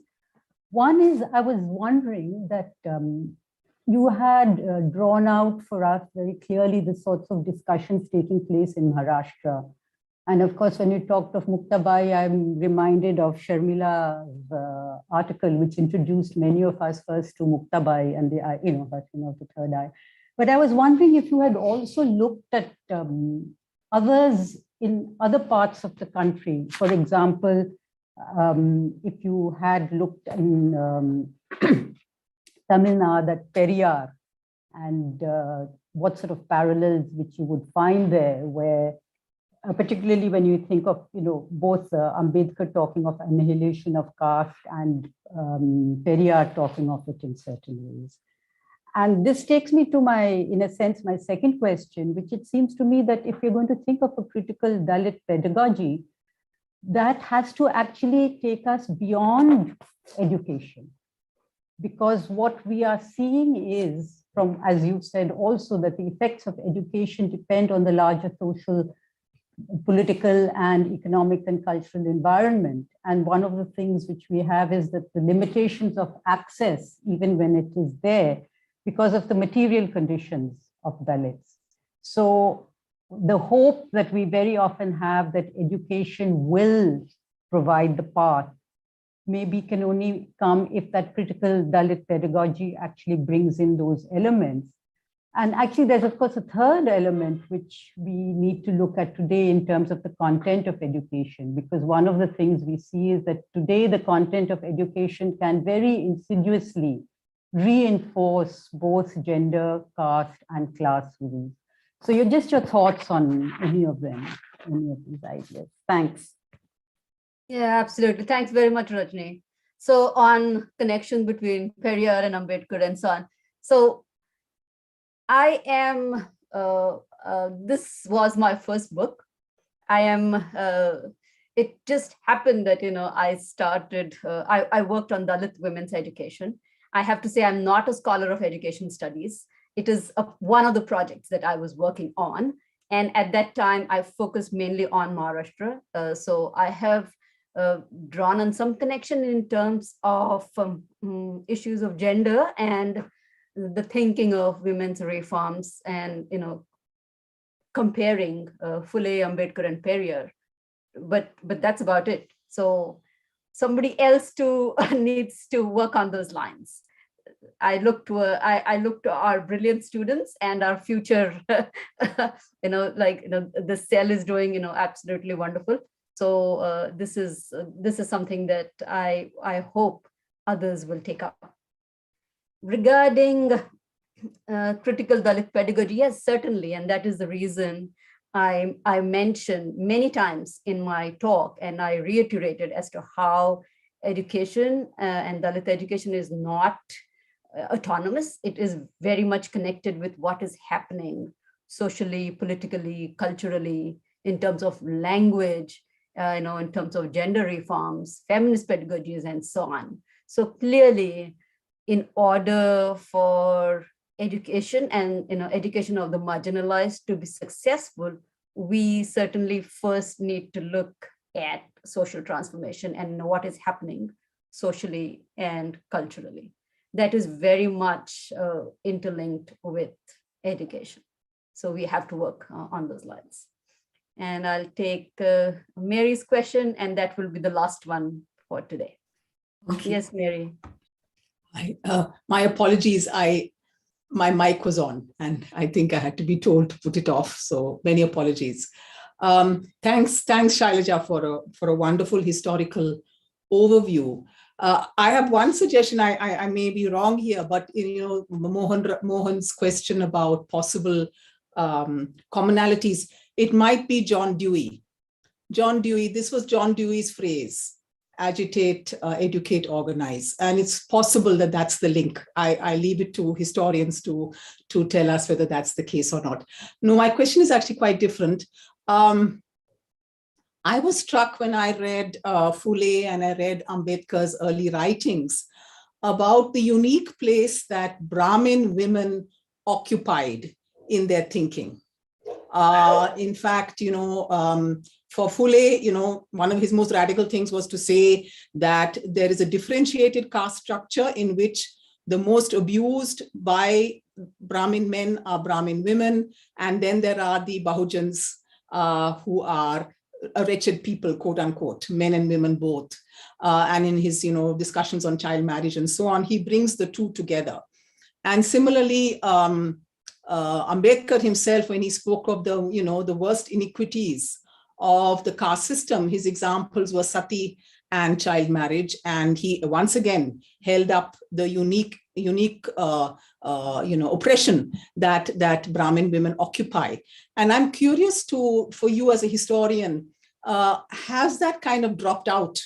One is, I was wondering that you had drawn out for us very clearly the sorts of discussions taking place in Maharashtra. And of course, when you talked of Muktabai, I'm reminded of Sharmila's article, which introduced many of us first to Muktabai and the third eye. But I was wondering if you had also looked at others in other parts of the country. For example, if you had looked in Tamil Nadu at Periyar, and what sort of parallels which you would find there, where particularly when you think of both Ambedkar talking of annihilation of caste and Periyar talking of it in certain ways. And this takes me to in a sense, my second question, which it seems to me that if you're going to think of a critical Dalit pedagogy, that has to actually take us beyond education. Because what we are seeing is, from, as you said also, that the effects of education depend on the larger social, political, and economic and cultural environment. And one of the things which we have is that the limitations of access, even when it is there, because of the material conditions of Dalits. So the hope that we very often have that education will provide the path maybe can only come if that critical Dalit pedagogy actually brings in those elements. And actually, there's of course a third element which we need to look at today in terms of the content of education, because one of the things we see is that today the content of education can very insidiously reinforce both gender, caste, and class views. So your thoughts on any of them, any of these ideas. Thanks. Yeah, absolutely. Thanks very much, Rajni. So on connection between Periyar and Ambedkar and so on. So I am, this was my first book. It just happened that, I started, I worked on Dalit women's education. I have to say I'm not a scholar of education studies. It is one of the projects that I was working on. And at that time, I focused mainly on Maharashtra. So I have drawn on some connection in terms of issues of gender and the thinking of women's reforms and, comparing Phule, Ambedkar, and Periyar. But that's about it. So somebody else needs to work on those lines. I look to our brilliant students and our future, the cell is doing, absolutely wonderful. So this is something that I hope others will take up. Regarding critical Dalit pedagogy, yes, certainly, and that is the reason I mentioned many times in my talk, and I reiterated as to how education and Dalit education is not autonomous. It is very much connected with what is happening socially, politically, culturally, in terms of language, in terms of gender reforms, feminist pedagogies, and so on. So clearly, in order for education and education of the marginalized to be successful, we certainly first need to look at social transformation and what is happening socially and culturally. That is very much interlinked with education. So we have to work on those lines. And I'll take Mary's question, and that will be the last one for today. Okay. Yes, Mary. My apologies. My mic was on, and I think I had to be told to put it off. So many apologies. Thanks, Shailaja, for a wonderful historical overview. I have one suggestion. I may be wrong here, but Mohan's question about possible commonalities, it might be John Dewey. This was John Dewey's phrase: agitate, educate, organize. And it's possible that that's the link. I leave it to historians to tell us whether that's the case or not. No, my question is actually quite different. I was struck when I read Phule and I read Ambedkar's early writings about the unique place that Brahmin women occupied in their thinking. In fact, for Phule, one of his most radical things was to say that there is a differentiated caste structure in which the most abused by Brahmin men are Brahmin women, and then there are the Bahujans who are a wretched people, quote unquote, men and women both. And in his discussions on child marriage and so on, he brings the two together. And similarly, Ambedkar himself, when he spoke of the worst iniquities of the caste system, his examples were sati and child marriage, and he once again held up the unique oppression that Brahmin women occupy. And I'm curious for you as a historian, has that kind of dropped out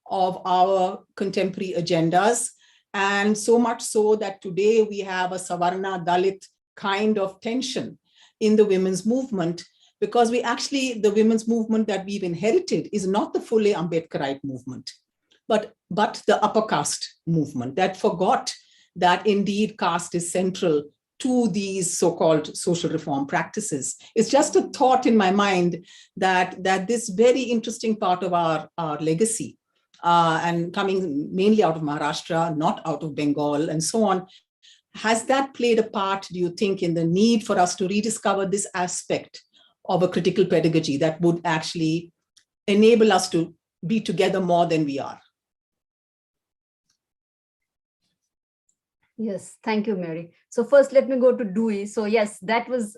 of our contemporary agendas? And so much so that today we have a Savarna Dalit kind of tension in the women's movement, because the women's movement that we've inherited is not the Phule Ambedkarite movement, but the upper caste movement that forgot that indeed caste is central to these so-called social reform practices. It's just a thought in my mind that this very interesting part of our legacy, and coming mainly out of Maharashtra, not out of Bengal and so on, has that played a part, do you think, in the need for us to rediscover this aspect of a critical pedagogy that would actually enable us to be together more than we are? Yes, thank you, Mary. So first, let me go to Dewey. So yes, that was,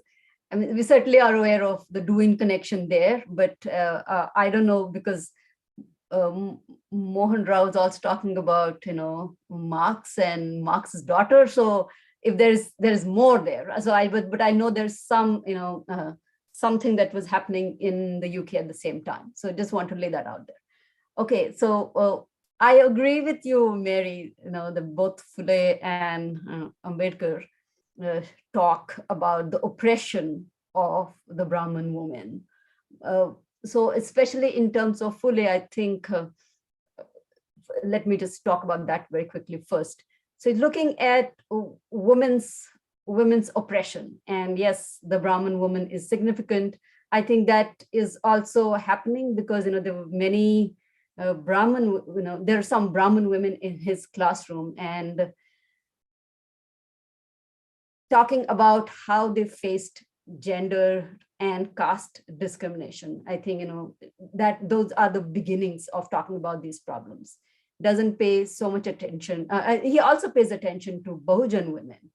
we certainly are aware of the Dewey connection there, but I don't know, because Mohan Rao is also talking about, Marx and Marx's daughter. So if there's more there. So but I know there's some, something that was happening in the UK at the same time. So I just want to lay that out there. Okay, so I agree with you, Mary, that both Phule and Ambedkar talk about the oppression of the Brahmin woman. So especially in terms of Phule, I think, let me just talk about that very quickly first. So looking at women's oppression, and yes, the Brahmin woman is significant. I think that is also happening because, there were many Brahmin, there are some Brahmin women in his classroom, and talking about how they faced gender and caste discrimination. I think, that those are the beginnings of talking about these problems. Doesn't pay so much attention. He also pays attention to Bahujan women,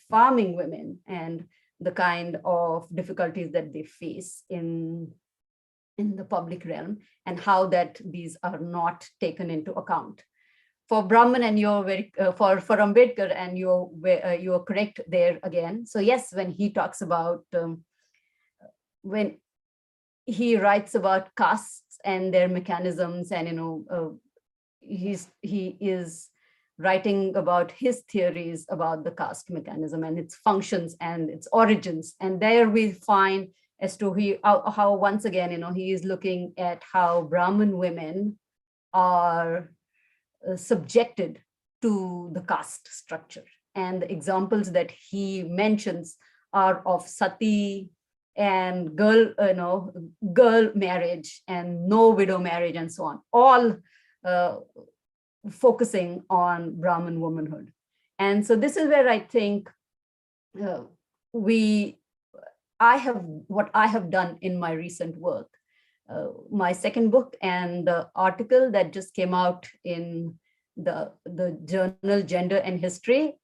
farming women, and the kind of difficulties that they face in in the public realm, and how that these are not taken into account. For Brahman, and you're very for Ambedkar, and you're correct there again. So yes, when he talks about when he writes about castes and their mechanisms, and he is writing about his theories about the caste mechanism and its functions and its origins, and there we find as to how once again he is looking at how Brahmin women are subjected to the caste structure. And the examples that he mentions are of sati and girl marriage and no widow marriage and so on, all focusing on Brahmin womanhood. And so this is where I think what I have done in my recent work. My second book and the article that just came out in the journal Gender and History,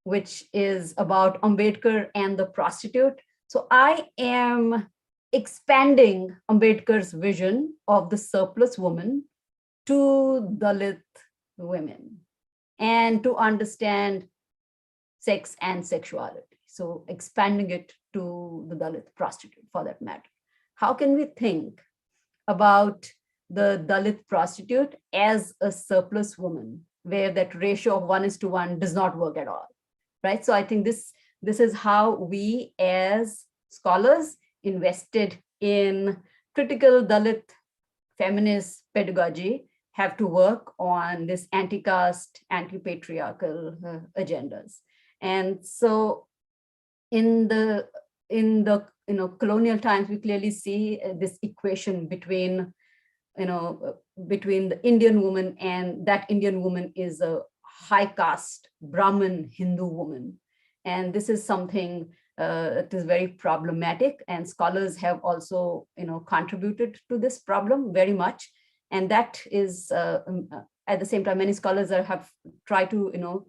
which is about Ambedkar and the prostitute. So I am expanding Ambedkar's vision of the surplus woman to Dalit women and to understand sex and sexuality. So expanding it to the Dalit prostitute for that matter. How can we think about the Dalit prostitute as a surplus woman, where that ratio of 1:1 does not work at all, right? So I think this is how we as scholars invested in critical Dalit feminist pedagogy have to work on this anti-caste, anti-patriarchal agendas. And so in the colonial times, we clearly see this equation between the Indian woman, and that Indian woman is a high caste Brahmin Hindu woman. And this is something that is very problematic, and scholars have also contributed to this problem very much. And that is at the same time, many scholars have tried to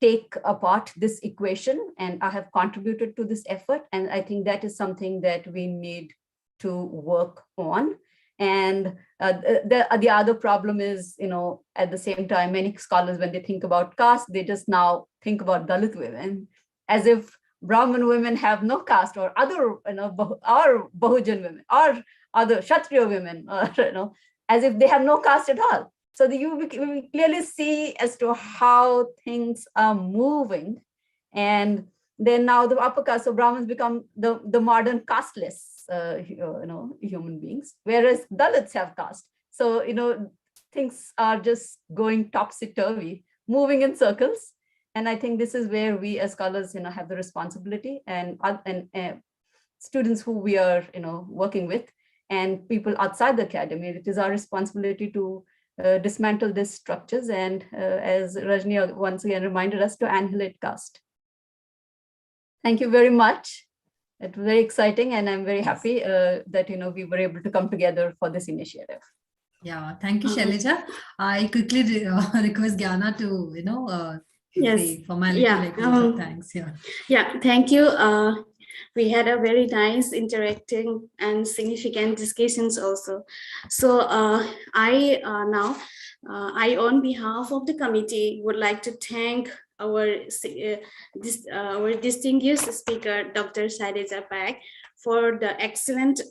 take apart this equation, and I have contributed to this effort. And I think that is something that we need to work on. And the other problem is, at the same time, many scholars, when they think about caste, they just now think about Dalit women as if Brahmin women have no caste, or other, or Bahujan women, or other Kshatriya women, or, as if they have no caste at all. So we clearly see as to how things are moving. And then now the upper caste, so Brahmins become the modern casteless, human beings, whereas Dalits have caste. So, things are just going topsy-turvy, moving in circles. And I think this is where we as scholars, have the responsibility, and students who we are, working with, and people outside the academy, it is our responsibility to dismantle these structures, and as Rajni once again reminded us, to annihilate caste. Thank you very much. It was very exciting, and I'm very happy that we were able to come together for this initiative. Yeah, thank you, Shailaja. I quickly request Gyana to yes, formality, yeah, thanks. Yeah, thank you. We had a very nice interacting and significant discussions also. So I on behalf of the committee would like to thank our distinguished speaker, Dr. Shailaja Paik, for the excellent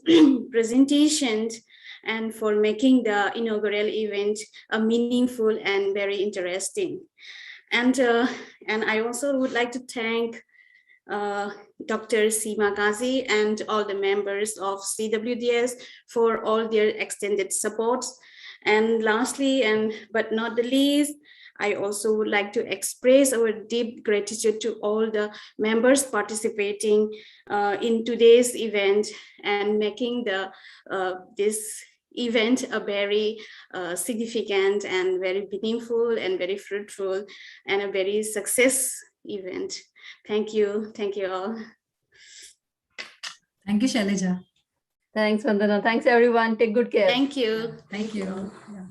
presentations and for making the inaugural event meaningful and very interesting. And I also would like to thank Dr. Seema Ghazi and all the members of CWDS for all their extended support. And lastly, but not the least, I also would like to express our deep gratitude to all the members participating in today's event and making this event a very significant and very meaningful and very fruitful and a very success event. Thank you. Thank you all. Thank you, Shailaja. Thanks, Vandana. Thanks, everyone. Take good care. Thank you. Thank you. Yeah.